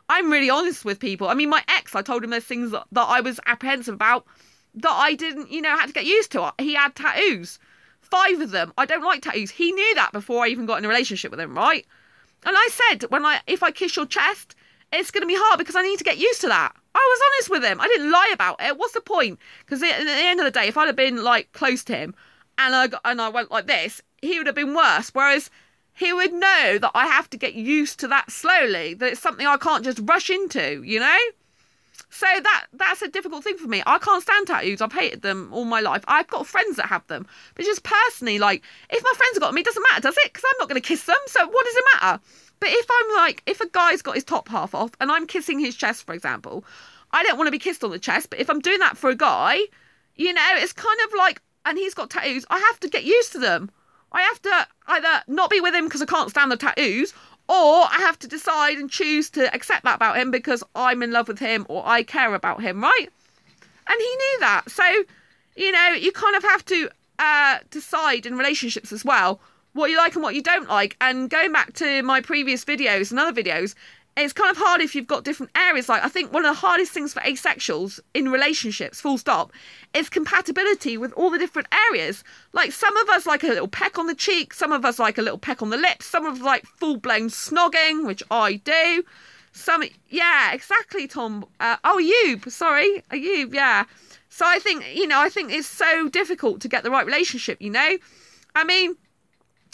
I'm really honest with people. I mean, my ex, I told him there's things that I was apprehensive about that I didn't, you know, had to get used to. He had tattoos. 5 of them. I don't like tattoos. He knew that before I even got in a relationship with him, right? And I said, if I kiss your chest, it's going to be hard because I need to get used to that. I was honest with him. I didn't lie about it. What's the point? Because at the end of the day, if I'd have been like close to him and I went like this, he would have been worse. Whereas he would know that I have to get used to that slowly, that it's something I can't just rush into, you know? So that's a difficult thing for me. I can't stand tattoos. I've hated them all my life. I've got friends that have them. But just personally, like, if my friends have got them, it doesn't matter, does it? Because I'm not going to kiss them. So what does it matter? But if I'm like, if a guy's got his top half off and I'm kissing his chest, for example, I don't want to be kissed on the chest. But if I'm doing that for a guy, you know, it's kind of like, and he's got tattoos, I have to get used to them. I have to either not be with him because I can't stand the tattoos, or I have to decide and choose to accept that about him because I'm in love with him or I care about him, right? And he knew that. So, you know, you kind of have to decide in relationships as well what you like and what you don't like. And going back to my previous videos and other videos, it's kind of hard if you've got different areas. Like, I think one of the hardest things for asexuals in relationships, full stop, is compatibility with all the different areas. Like, some of us like a little peck on the cheek, some of us like a little peck on the lips, some of us like full-blown snogging, which I do. Some, yeah, exactly, Tom. Ayub, sorry, Ayub, yeah. So I think, you know, I think it's so difficult to get the right relationship, you know? I mean,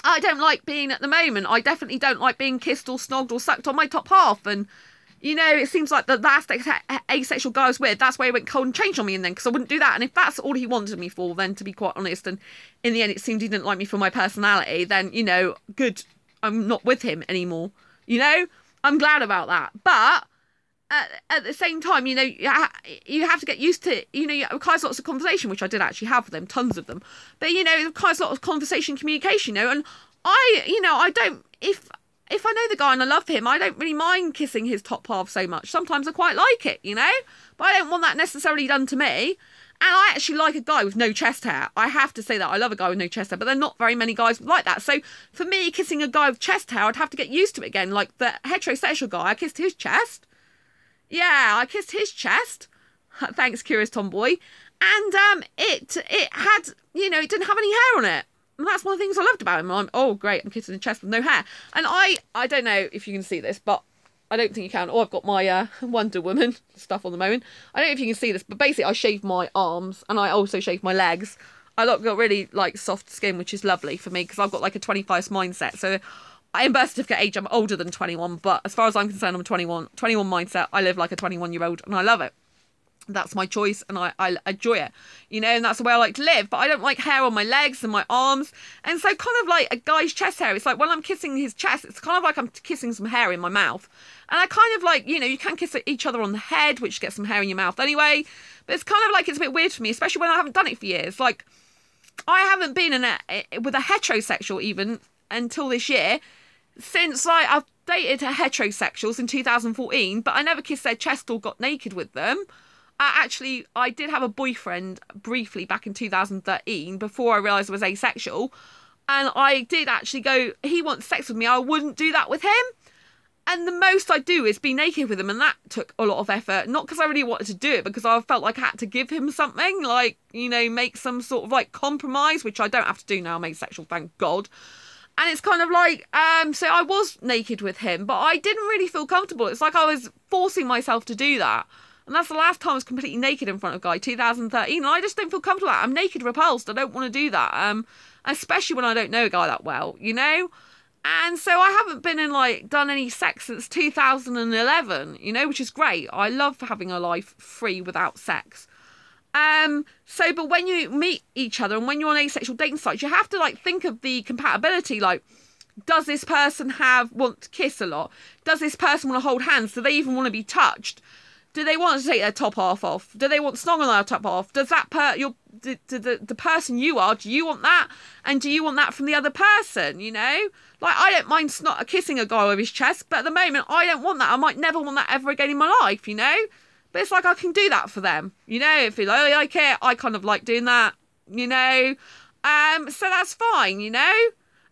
I don't like being, at the moment, I definitely don't like being kissed or snogged or sucked on my top half. And, you know, it seems like the last asexual guy I was with, that's where he went cold and changed on me in then, because I wouldn't do that. And if that's all he wanted me for, then to be quite honest, and in the end it seemed he didn't like me for my personality, then, you know, good, I'm not with him anymore. You know, I'm glad about that. But at the same time, you know, you have to get used to, you know, it requires lots of conversation, which I did actually have with them, tons of them. But, you know, it requires lots of conversation, communication, you know, and you know, I don't, if I know the guy and I love him, I don't really mind kissing his top half so much. Sometimes I quite like it, you know, but I don't want that necessarily done to me. And I actually like a guy with no chest hair. I have to say that. I love a guy with no chest hair, but there are not very many guys like that. So for me, kissing a guy with chest hair, I'd have to get used to it again. Like the heterosexual guy, I kissed his chest. Yeah, I kissed his chest. Thanks, Curious Tomboy. And it had, you know, it didn't have any hair on it. And that's one of the things I loved about him. Oh, great, I'm kissing his chest with no hair. And I don't know if you can see this, but I don't think you can. Oh, I've got my Wonder Woman stuff on the moment. I don't know if you can see this, but basically I shaved my arms and I also shaved my legs. I got really, like, soft skin, which is lovely for me because I've got, like, a 25 mindset. So in birth certificate age, I'm older than 21, but as far as I'm concerned, I'm 21 mindset. I live like a 21-year-old and I love it. That's my choice and I enjoy it, you know, and that's the way I like to live. But I don't like hair on my legs and my arms. And so kind of like a guy's chest hair, it's like when I'm kissing his chest, it's kind of like I'm kissing some hair in my mouth. And I kind of like, you know, you can kiss each other on the head, which gets some hair in your mouth anyway. But it's kind of like, it's a bit weird for me, especially when I haven't done it for years. Like, I haven't been with a heterosexual even until this year, since like I've dated heterosexuals in 2014, but I never kissed their chest or got naked with them. Actually, I did have a boyfriend briefly back in 2013 before I realised I was asexual. And I did actually go, he wants sex with me, I wouldn't do that with him. And the most I do is be naked with him, and that took a lot of effort. Not because I really wanted to do it, because I felt like I had to give him something, like, you know, make some sort of like compromise, which I don't have to do now. I'm asexual, thank God. And it's kind of like, so I was naked with him, but I didn't really feel comfortable. It's like I was forcing myself to do that. And that's the last time I was completely naked in front of a guy, 2013. And I just don't feel comfortable with that. I'm naked repulsed. I don't want to do that. Especially when I don't know a guy that well, you know? And so I haven't been in, like, done any sex since 2011, you know, which is great. I love having a life free without sex. But when you meet each other and when you're on asexual dating sites, you have to, like, think of the compatibility. Like, does this person want to kiss a lot? Does this person want to hold hands? Do they even want to be touched? Do they want to take their top half off? Do they want snog on their top half? Does that the person you are, do you want that? And do you want that from the other person, you know? Like, I don't mind kissing a guy with his chest, but at the moment, I don't want that. I might never want that ever again in my life, you know? But it's like I can do that for them, you know? If you like it, I kind of like doing that, you know? So that's fine, you know?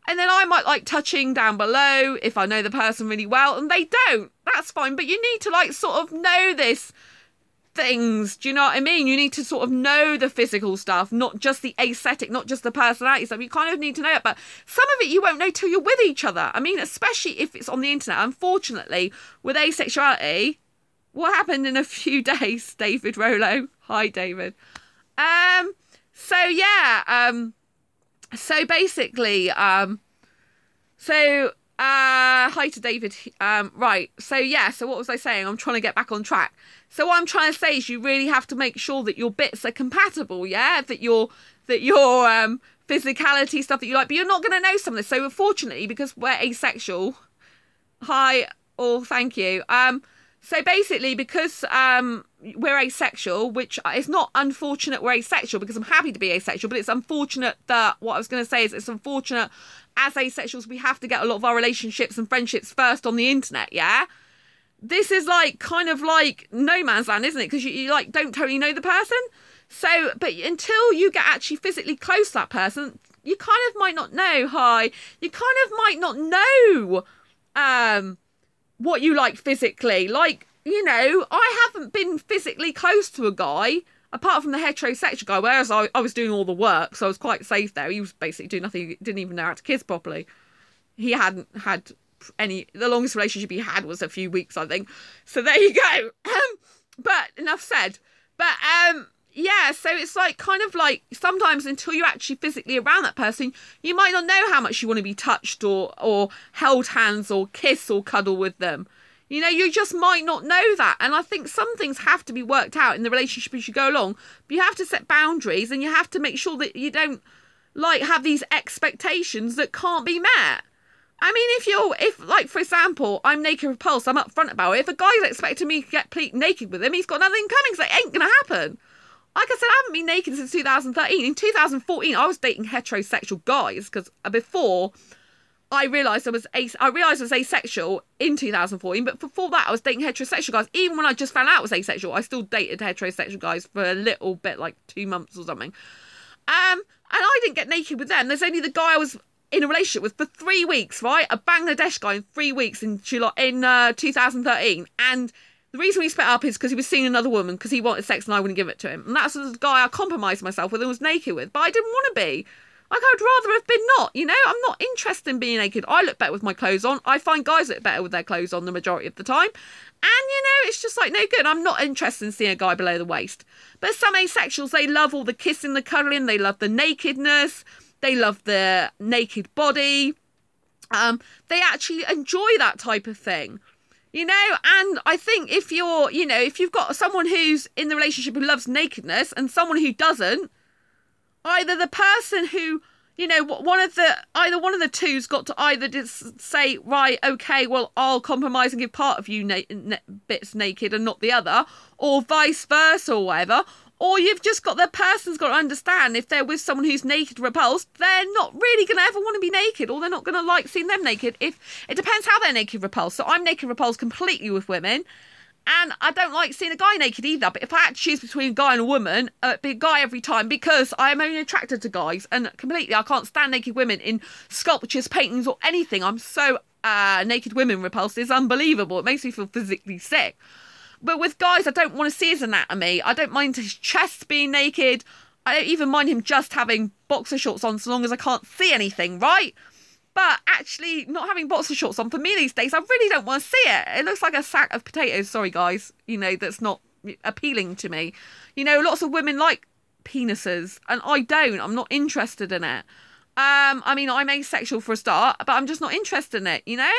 And then I might like touching down below if I know the person really well, and they don't. That's fine. But you need to like sort of know this things. Do you know what I mean? You need to sort of know the physical stuff, not just the aesthetic, not just the personality stuff. You kind of need to know it. But some of it you won't know till you're with each other. I mean, especially if it's on the internet. Unfortunately, with asexuality, what happened in a few days, David Rollo. Hi, David. So basically, hi to David. Right. So yeah. So what was I saying? I'm trying to get back on track. So what I'm trying to say is you really have to make sure that your bits are compatible. Yeah. That your physicality stuff that you like, but you're not going to know some of this. So unfortunately, because we're asexual. Hi. Oh, thank you. So basically, because we're asexual, which is not unfortunate we're asexual, because I'm happy to be asexual, but it's unfortunate that, what I was going to say is it's unfortunate as asexuals we have to get a lot of our relationships and friendships first on the internet, yeah? This is like kind of like no man's land, isn't it? Because you like don't totally know the person. So, but until you get actually physically close to that person, you kind of might not know, you kind of might not know what you like physically. Like, you know, I haven't been physically close to a guy apart from the heterosexual guy, whereas I was doing all the work, so I was quite safe there. He was basically doing nothing. He didn't even know how to kiss properly. He hadn't had the longest relationship he had was a few weeks, I think. So there you go. But enough said. But yeah, so it's like kind of like sometimes until you're actually physically around that person, you might not know how much you want to be touched or held hands or kiss or cuddle with them. You know, you just might not know that. And I think some things have to be worked out in the relationship as you go along. But you have to set boundaries, and you have to make sure that you don't like have these expectations that can't be met. I mean, if like, for example, I'm naked repulsed, I'm upfront about it. If a guy's expecting me to get naked with him, he's got nothing coming, so it ain't going to happen. Like I said, I haven't been naked since 2013. In 2014, I was dating heterosexual guys, because before I realised I was asexual in 2014, but before that I was dating heterosexual guys. Even when I just found out I was asexual, I still dated heterosexual guys for a little bit, like 2 months or something. And I didn't get naked with them. There's only the guy I was in a relationship with for 3 weeks, right? A Bangladesh guy in 3 weeks in 2013. And the reason we split up is because he was seeing another woman because he wanted sex and I wouldn't give it to him. And that's the guy I compromised myself with and was naked with. But I didn't want to be. Like, I'd rather have been not, you know? I'm not interested in being naked. I look better with my clothes on. I find guys look better with their clothes on the majority of the time. And, you know, it's just like no good. I'm not interested in seeing a guy below the waist. But some asexuals, they love all the kissing, the cuddling. They love the nakedness. They love the naked body. They actually enjoy that type of thing. You know, and I think if you're, you know, if you've got someone who's in the relationship who loves nakedness and someone who doesn't, either the person who, you know, either one of the two's got to either just say, right, okay, well, I'll compromise and give part of you bits naked and not the other, or vice versa or whatever. Or you've just got the person's got to understand if they're with someone who's naked repulsed, they're not really going to ever want to be naked, or they're not going to like seeing them naked. If it depends how they're naked repulsed. So I'm naked repulsed completely with women, And I don't like seeing a guy naked either. But if I had to choose between a guy and a woman, it'd be a guy every time, because I am only attracted to guys. And completely, I can't stand naked women in sculptures, paintings, or anything. I'm so naked women repulsed. It's unbelievable. It makes me feel physically sick. But with guys, I don't want to see his anatomy. I don't mind his chest being naked. I don't even mind him just having boxer shorts on, so long as I can't see anything, right? But actually, not having boxer shorts on, for me these days, I really don't want to see it. It looks like a sack of potatoes. Sorry, guys. You know, that's not appealing to me. You know, lots of women like penises, and I don't. I'm not interested in it. I mean, I'm asexual for a start, but I'm just not interested in it, you know?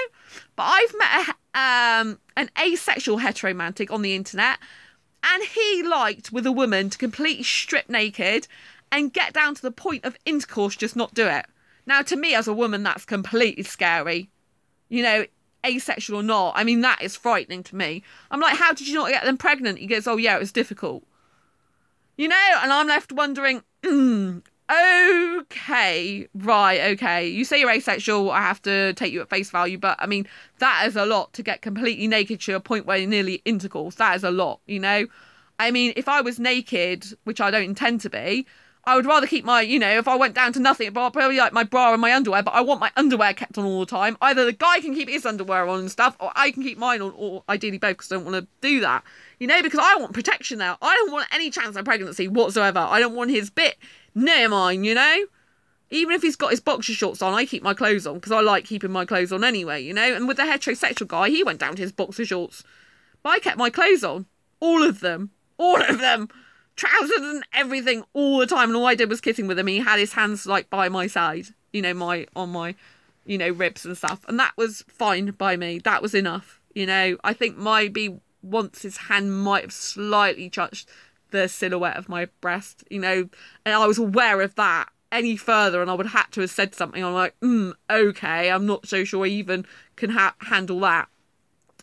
But I've met an asexual heteromantic on the internet, and he liked, with a woman, to completely strip naked and get down to the point of intercourse, just not do it. Now, to me, as a woman, that's completely scary. You know, asexual or not. I mean, that is frightening to me. I'm like, how did you not get them pregnant? He goes, oh, yeah, it was difficult. You know, and I'm left wondering, okay, right, okay. You say you're asexual, I have to take you at face value. But, I mean, that is a lot to get completely naked to a point where you're nearly intercourse. That is a lot, you know. I mean, if I was naked, which I don't intend to be, I would rather keep my, you know, if I went down to nothing, I'd probably like my bra and my underwear, but I want my underwear kept on all the time. Either the guy can keep his underwear on and stuff, or I can keep mine on, or ideally both, because I don't want to do that. You know, because I want protection now. I don't want any chance of pregnancy whatsoever. I don't want his bit near mine, you know? Even if he's got his boxer shorts on, I keep my clothes on, because I like keeping my clothes on anyway, you know? And with the heterosexual guy, he went down to his boxer shorts. But I kept my clothes on. All of them. All of them. Trousers and everything all the time, and all I did was kissing with him. He had his hands like by my side, you know, on my, you know, ribs and stuff, and that was fine by me. That was enough, you know. I think maybe once his hand might have slightly touched the silhouette of my breast, you know, and I was aware of that. Any further and I would have to have said something. I'm like, okay, I'm not so sure I even can handle that.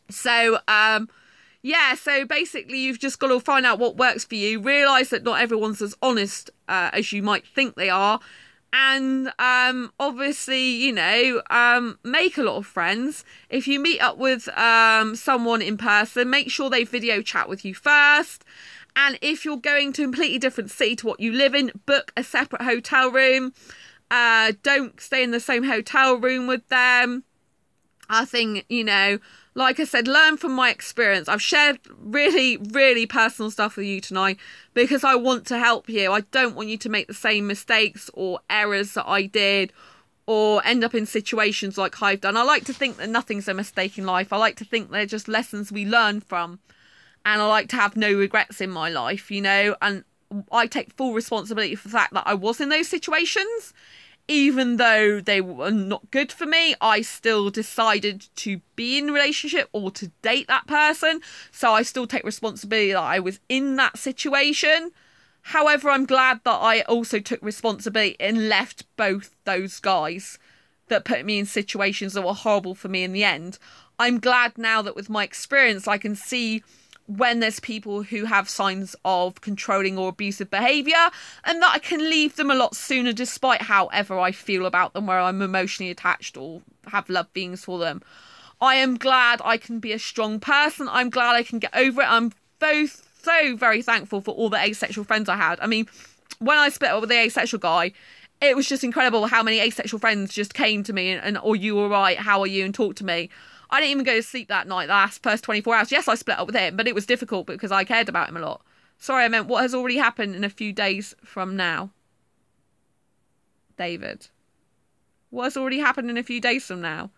So yeah, so basically you've just got to find out what works for you. Realise that not everyone's as honest as you might think they are. And obviously, you know, make a lot of friends. If you meet up with someone in person, make sure they video chat with you first. And if you're going to a completely different city to what you live in, book a separate hotel room. Don't stay in the same hotel room with them. I think, you know, like I said, learn from my experience. I've shared really, really personal stuff with you tonight because I want to help you. I don't want you to make the same mistakes or errors that I did or end up in situations like I've done. I like to think that nothing's a mistake in life. I like to think they're just lessons we learn from. And I like to have no regrets in my life, you know. And I take full responsibility for the fact that I was in those situations. Even though they were not good for me, I still decided to be in a relationship or to date that person. So I still take responsibility that I was in that situation. However, I'm glad that I also took responsibility and left both those guys that put me in situations that were horrible for me in the end. I'm glad now that with my experience, I can see when there's people who have signs of controlling or abusive behaviour, and that I can leave them a lot sooner despite however I feel about them, where I'm emotionally attached or have love feelings for them. I am glad I can be a strong person. I'm glad I can get over it. I'm both so very thankful for all the asexual friends I had. I mean, when I split up with the asexual guy, it was just incredible how many asexual friends just came to me and "Oh, you all right? How are you?" and talked to me. I didn't even go to sleep that night, the first 24 hours. Yes, I split up with him, but it was difficult because I cared about him a lot. Sorry, I meant what has already happened in a few days from now. David. What has already happened in a few days from now?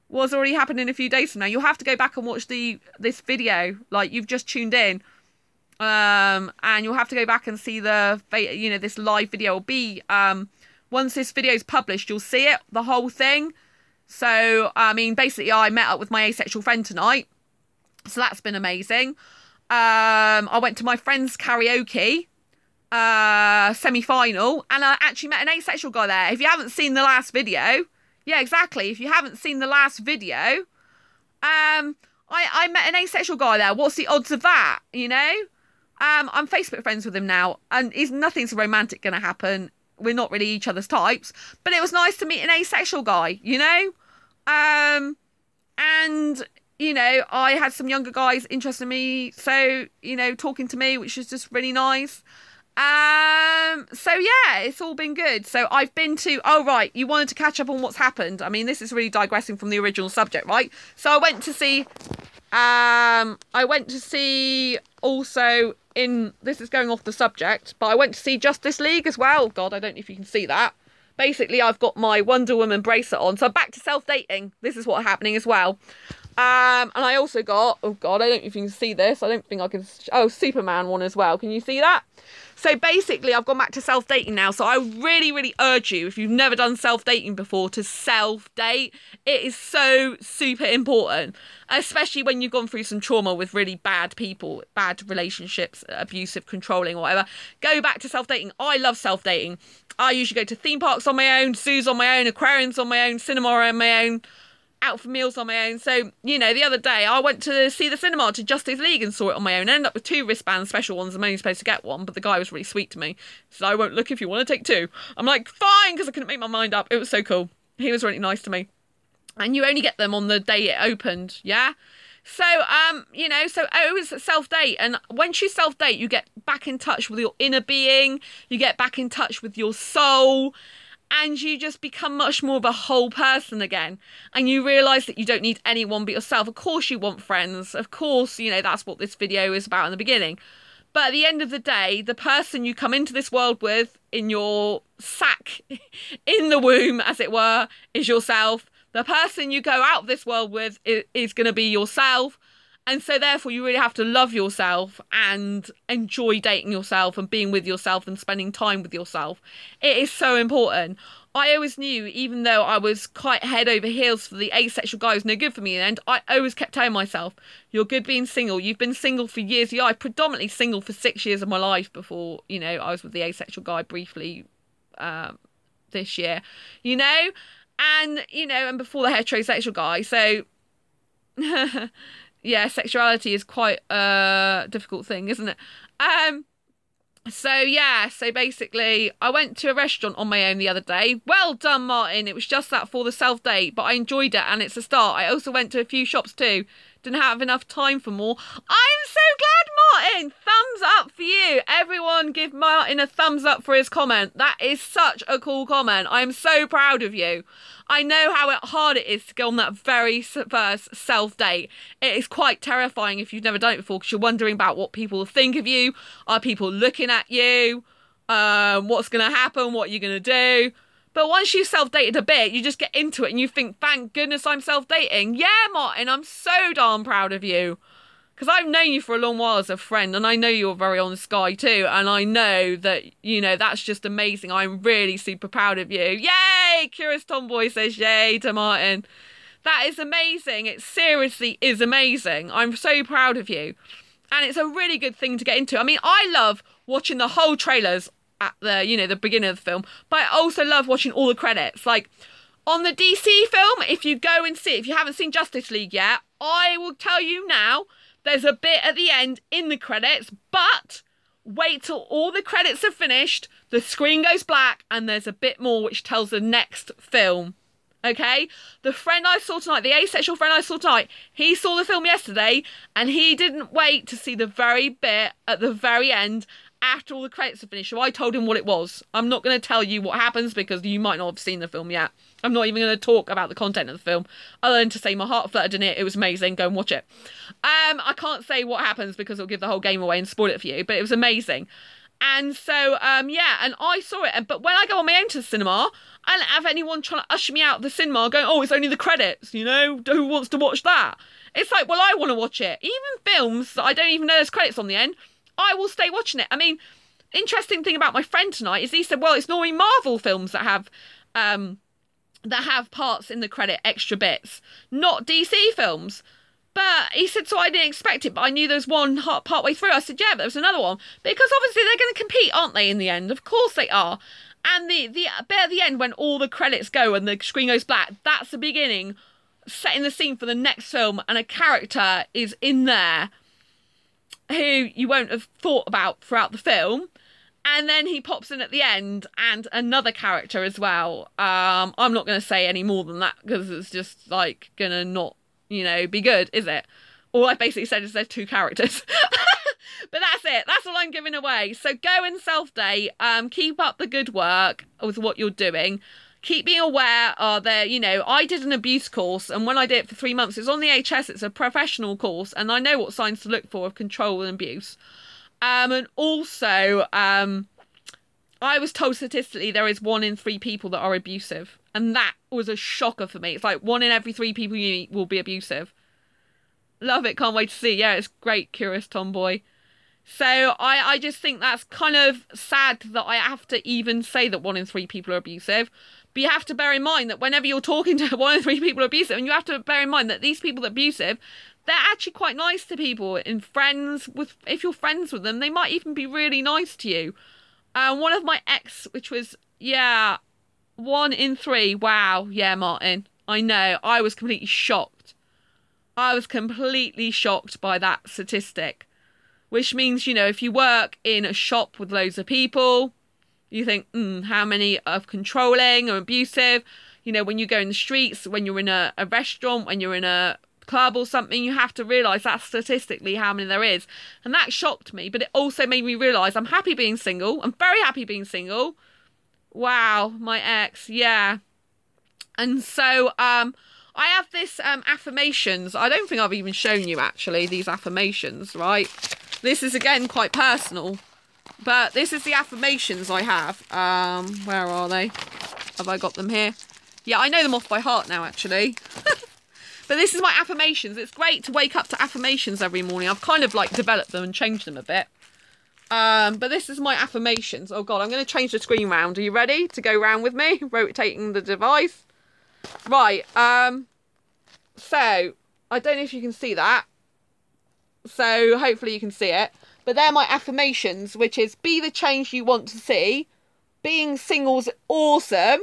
What has already happened in a few days from now? You'll have to go back and watch this video. Like, you've just tuned in. And you'll have to go back and see this live video. Will be, once this video is published, you'll see it, the whole thing. So, I mean, basically, I met up with my asexual friend tonight. So that's been amazing. I went to my friend's karaoke semi-final. And I actually met an asexual guy there. If you haven't seen the last video. Yeah, exactly. If you haven't seen the last video. I met an asexual guy there. What's the odds of that, you know? I'm Facebook friends with him now. And nothing's romantic going to happen. We're not really each other's types. But it was nice to meet an asexual guy, you know? And, you know, I had some younger guys interested in me, so, you know, talking to me, which is just really nice. So yeah, it's all been good. So I've been to, oh right, you wanted to catch up on what's happened. I mean, this is really digressing from the original subject, right? So I went to see also in, this is going off the subject, but I went to see Justice League as well. God, I don't know if you can see that. Basically, I've got my Wonder Woman bracelet on, so I'm back to self-dating. This is what's happening as well. And I also got, oh God, I don't know if you can see this. I don't think I can, oh, Superman one as well. Can you see that? So basically, I've gone back to self-dating now. So I really, really urge you, if you've never done self-dating before, to self-date. It is so super important, especially when you've gone through some trauma with really bad people, bad relationships, abusive, controlling, or whatever. Go back to self-dating. I love self-dating. I usually go to theme parks on my own, zoos on my own, aquariums on my own, cinema on my own, out for meals on my own. So, you know, the other day I went to see the cinema to Justice League and saw it on my own. I ended up with 2 wristbands, special ones. I'm only supposed to get one, but the guy was really sweet to me. So I won't look if you want to take 2. I'm like, fine, because I couldn't make my mind up. It was so cool. He was really nice to me. And you only get them on the day it opened, yeah? So, you know, so I was self-date. And once you self-date, you get back in touch with your inner being. You get back in touch with your soul. And you just become much more of a whole person again. And you realise that you don't need anyone but yourself. Of course you want friends. Of course, you know, that's what this video is about in the beginning. But at the end of the day, the person you come into this world with, in your sack, in the womb, as it were, is yourself. The person you go out of this world with is going to be yourself. And so therefore you really have to love yourself and enjoy dating yourself and being with yourself and spending time with yourself. It is so important. I always knew, even though I was quite head over heels for the asexual guy who's no good for me in the end, I always kept telling myself, you're good being single. You've been single for years. Yeah, I predominantly single for 6 years of my life before, you know, I was with the asexual guy briefly this year, you know, and, you know, and before the heterosexual guy. So yeah, sexuality is quite a difficult thing, isn't it? So yeah, so basically I went to a restaurant on my own the other day. Well done, Martin. It was just that for the self-date, but I enjoyed it and it's a start. I also went to a few shops too. Didn't have enough time for more. I'm so glad, Martin. Thumbs up for you. Everyone give Martin a thumbs up for his comment. That is such a cool comment. I'm so proud of you. I know how hard it is to go on that very first self-date. It is quite terrifying if you've never done it before, because you're wondering about what people think of you. Are people looking at you? What's going to happen? What are you going to do? But once you've self-dated a bit, you just get into it and you think, thank goodness I'm self-dating. Yeah, Martin, I'm so darn proud of you. Because I've known you for a long while as a friend, and I know you're a very honest guy too, and I know that, you know, that's just amazing. I'm really super proud of you. Yay! Curious Tomboy says yay to Martin. That is amazing. It seriously is amazing. I'm so proud of you. And it's a really good thing to get into. I mean, I love watching the whole trailers at the, you know, the beginning of the film, but I also love watching all the credits. Like, on the DC film, if you go and see it, if you haven't seen Justice League yet, I will tell you now, there's a bit at the end in the credits, but wait till all the credits are finished, the screen goes black, and there's a bit more which tells the next film. Okay? The friend I saw tonight, the asexual friend I saw tonight, he saw the film yesterday, and he didn't wait to see the very bit at the very end after all the credits are finished. So I told him what it was. I'm not going to tell you what happens because you might not have seen the film yet. I'm not even going to talk about the content of the film other than to say my heart fluttered in it. It was amazing. Go and watch it. I can't say what happens because it'll give the whole game away and spoil it for you, but it was amazing. And so, yeah, and I saw it. But when I go on my own to the cinema, I don't have anyone trying to usher me out of the cinema going, oh, it's only the credits, you know? Who wants to watch that? It's like, well, I want to watch it. Even films that I don't even know there's credits on the end, I will stay watching it. I mean, interesting thing about my friend tonight is he said, well, it's normally Marvel films that have parts in the credit, extra bits, not DC films. But he said, so I didn't expect it, but I knew there was one part way through. I said, yeah, but there was another one. Because obviously they're going to compete, aren't they, in the end? Of course they are. And the bit at the end when all the credits go and the screen goes black, that's the beginning, setting the scene for the next film, and a character is in there who you won't have thought about throughout the film. And then he pops in at the end, and another character as well. I'm not going to say any more than that because it's just like going to not you know, be good, is it? All I basically said is there's 2 characters. But that's it. That's all I'm giving away. So go and self-date. Keep up the good work with what you're doing. Keep being aware of there, you know, I did an abuse course, and when I did it for 3 months, it's on the HS, it's a professional course, and I know what signs to look for of control and abuse. And also, I was told statistically there is 1 in 3 people that are abusive. And that was a shocker for me. It's like 1 in every 3 people you meet will be abusive. Love it. Can't wait to see. Yeah, it's great, Curious Tomboy. So I just think that's kind of sad that I have to even say that 1 in 3 people are abusive. But you have to bear in mind that whenever you're talking to 1 in 3 people are abusive, and you have to bear in mind that these people that are abusive, they're actually quite nice to people. And if you're friends with them, they might even be really nice to you. One of my ex, which was, yeah, 1 in 3. Wow. Yeah, Martin. I know. I was completely shocked. I was completely shocked by that statistic. Which means, you know, if you work in a shop with loads of people, you think, how many are controlling or abusive? You know, when you go in the streets, when you're in a restaurant, when you're in a club or something, you have to realise that's statistically how many there is. And that shocked me, but it also made me realise I'm happy being single. I'm very happy being single. Wow, my ex, yeah. And so I have this affirmations. I don't think I've even shown you actually these affirmations, right? This is again quite personal, but this is the affirmations I have. Where are they? Have I got them here? Yeah, I know them off by heart now actually. But this is my affirmations. It's great to wake up to affirmations every morning. I've kind of like developed them and changed them a bit. But this is my affirmations. Oh God, I'm going to change the screen round. Are you ready to go round with me? Rotating the device. Right. So I don't know if you can see that. So hopefully you can see it. But they're my affirmations, which is be the change you want to see. Being single's awesome.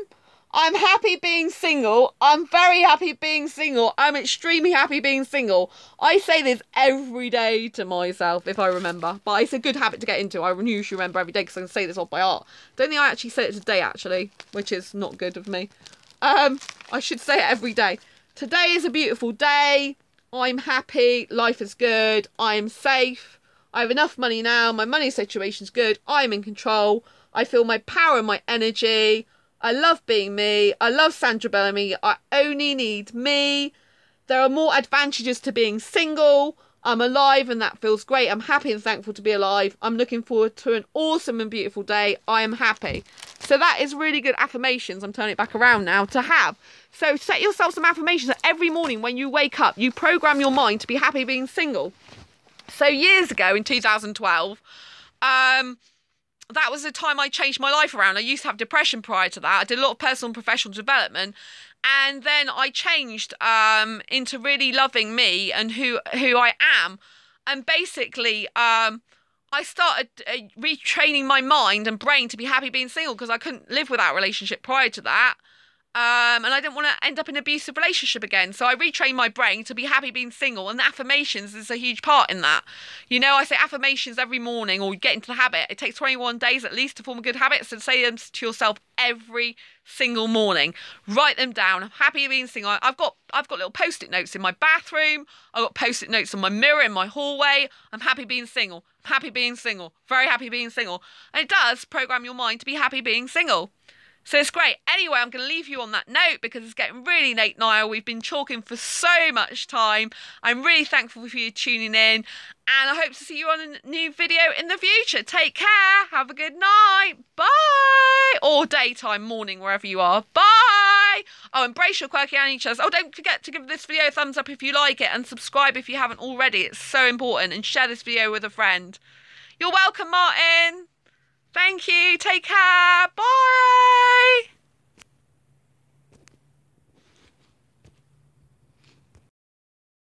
I'm happy being single. I'm very happy being single. I'm extremely happy being single. I say this every day to myself, if I remember. But it's a good habit to get into. I usually remember every day because I can say this off by heart. Don't think I actually say it today, actually, which is not good of me. I should say it every day. Today is a beautiful day. I'm happy. Life is good. I'm safe. I have enough money now. My money situation's good. I'm in control. I feel my power and my energy. I love being me. I love Sandra Bellamy. I only need me. There are more advantages to being single. I'm alive and that feels great. I'm happy and thankful to be alive. I'm looking forward to an awesome and beautiful day. I am happy. So that is really good affirmations. I'm turning it back around now to have. So set yourself some affirmations that every morning when you wake up, you program your mind to be happy being single. So years ago in 2012, that was the time I changed my life around. I used to have depression prior to that. I did a lot of personal and professional development. And then I changed into really loving me and who I am. And basically, I started retraining my mind and brain to be happy being single because I couldn't live without a relationship prior to that. And I didn't want to end up in an abusive relationship again. So I retrained my brain to be happy being single. And the affirmations is a huge part in that. You know, I say affirmations every morning or get into the habit. It takes 21 days at least to form a good habit. So say them to yourself every single morning. Write them down. I'm happy being single. I've got little post-it notes in my bathroom. I've got post-it notes on my mirror in my hallway. I'm happy being single. I'm happy being single. Very happy being single. And it does program your mind to be happy being single. So it's great. Anyway, I'm going to leave you on that note because it's getting really late now. We've been talking for so much time. I'm really thankful for you tuning in. And I hope to see you on a new video in the future. Take care. Have a good night. Bye. Or daytime, morning, wherever you are. Bye. Oh, embrace your quirky and each other. Oh, don't forget to give this video a thumbs up if you like it. And subscribe if you haven't already. It's so important. And share this video with a friend. You're welcome, Martin. Thank you. Take care. Bye.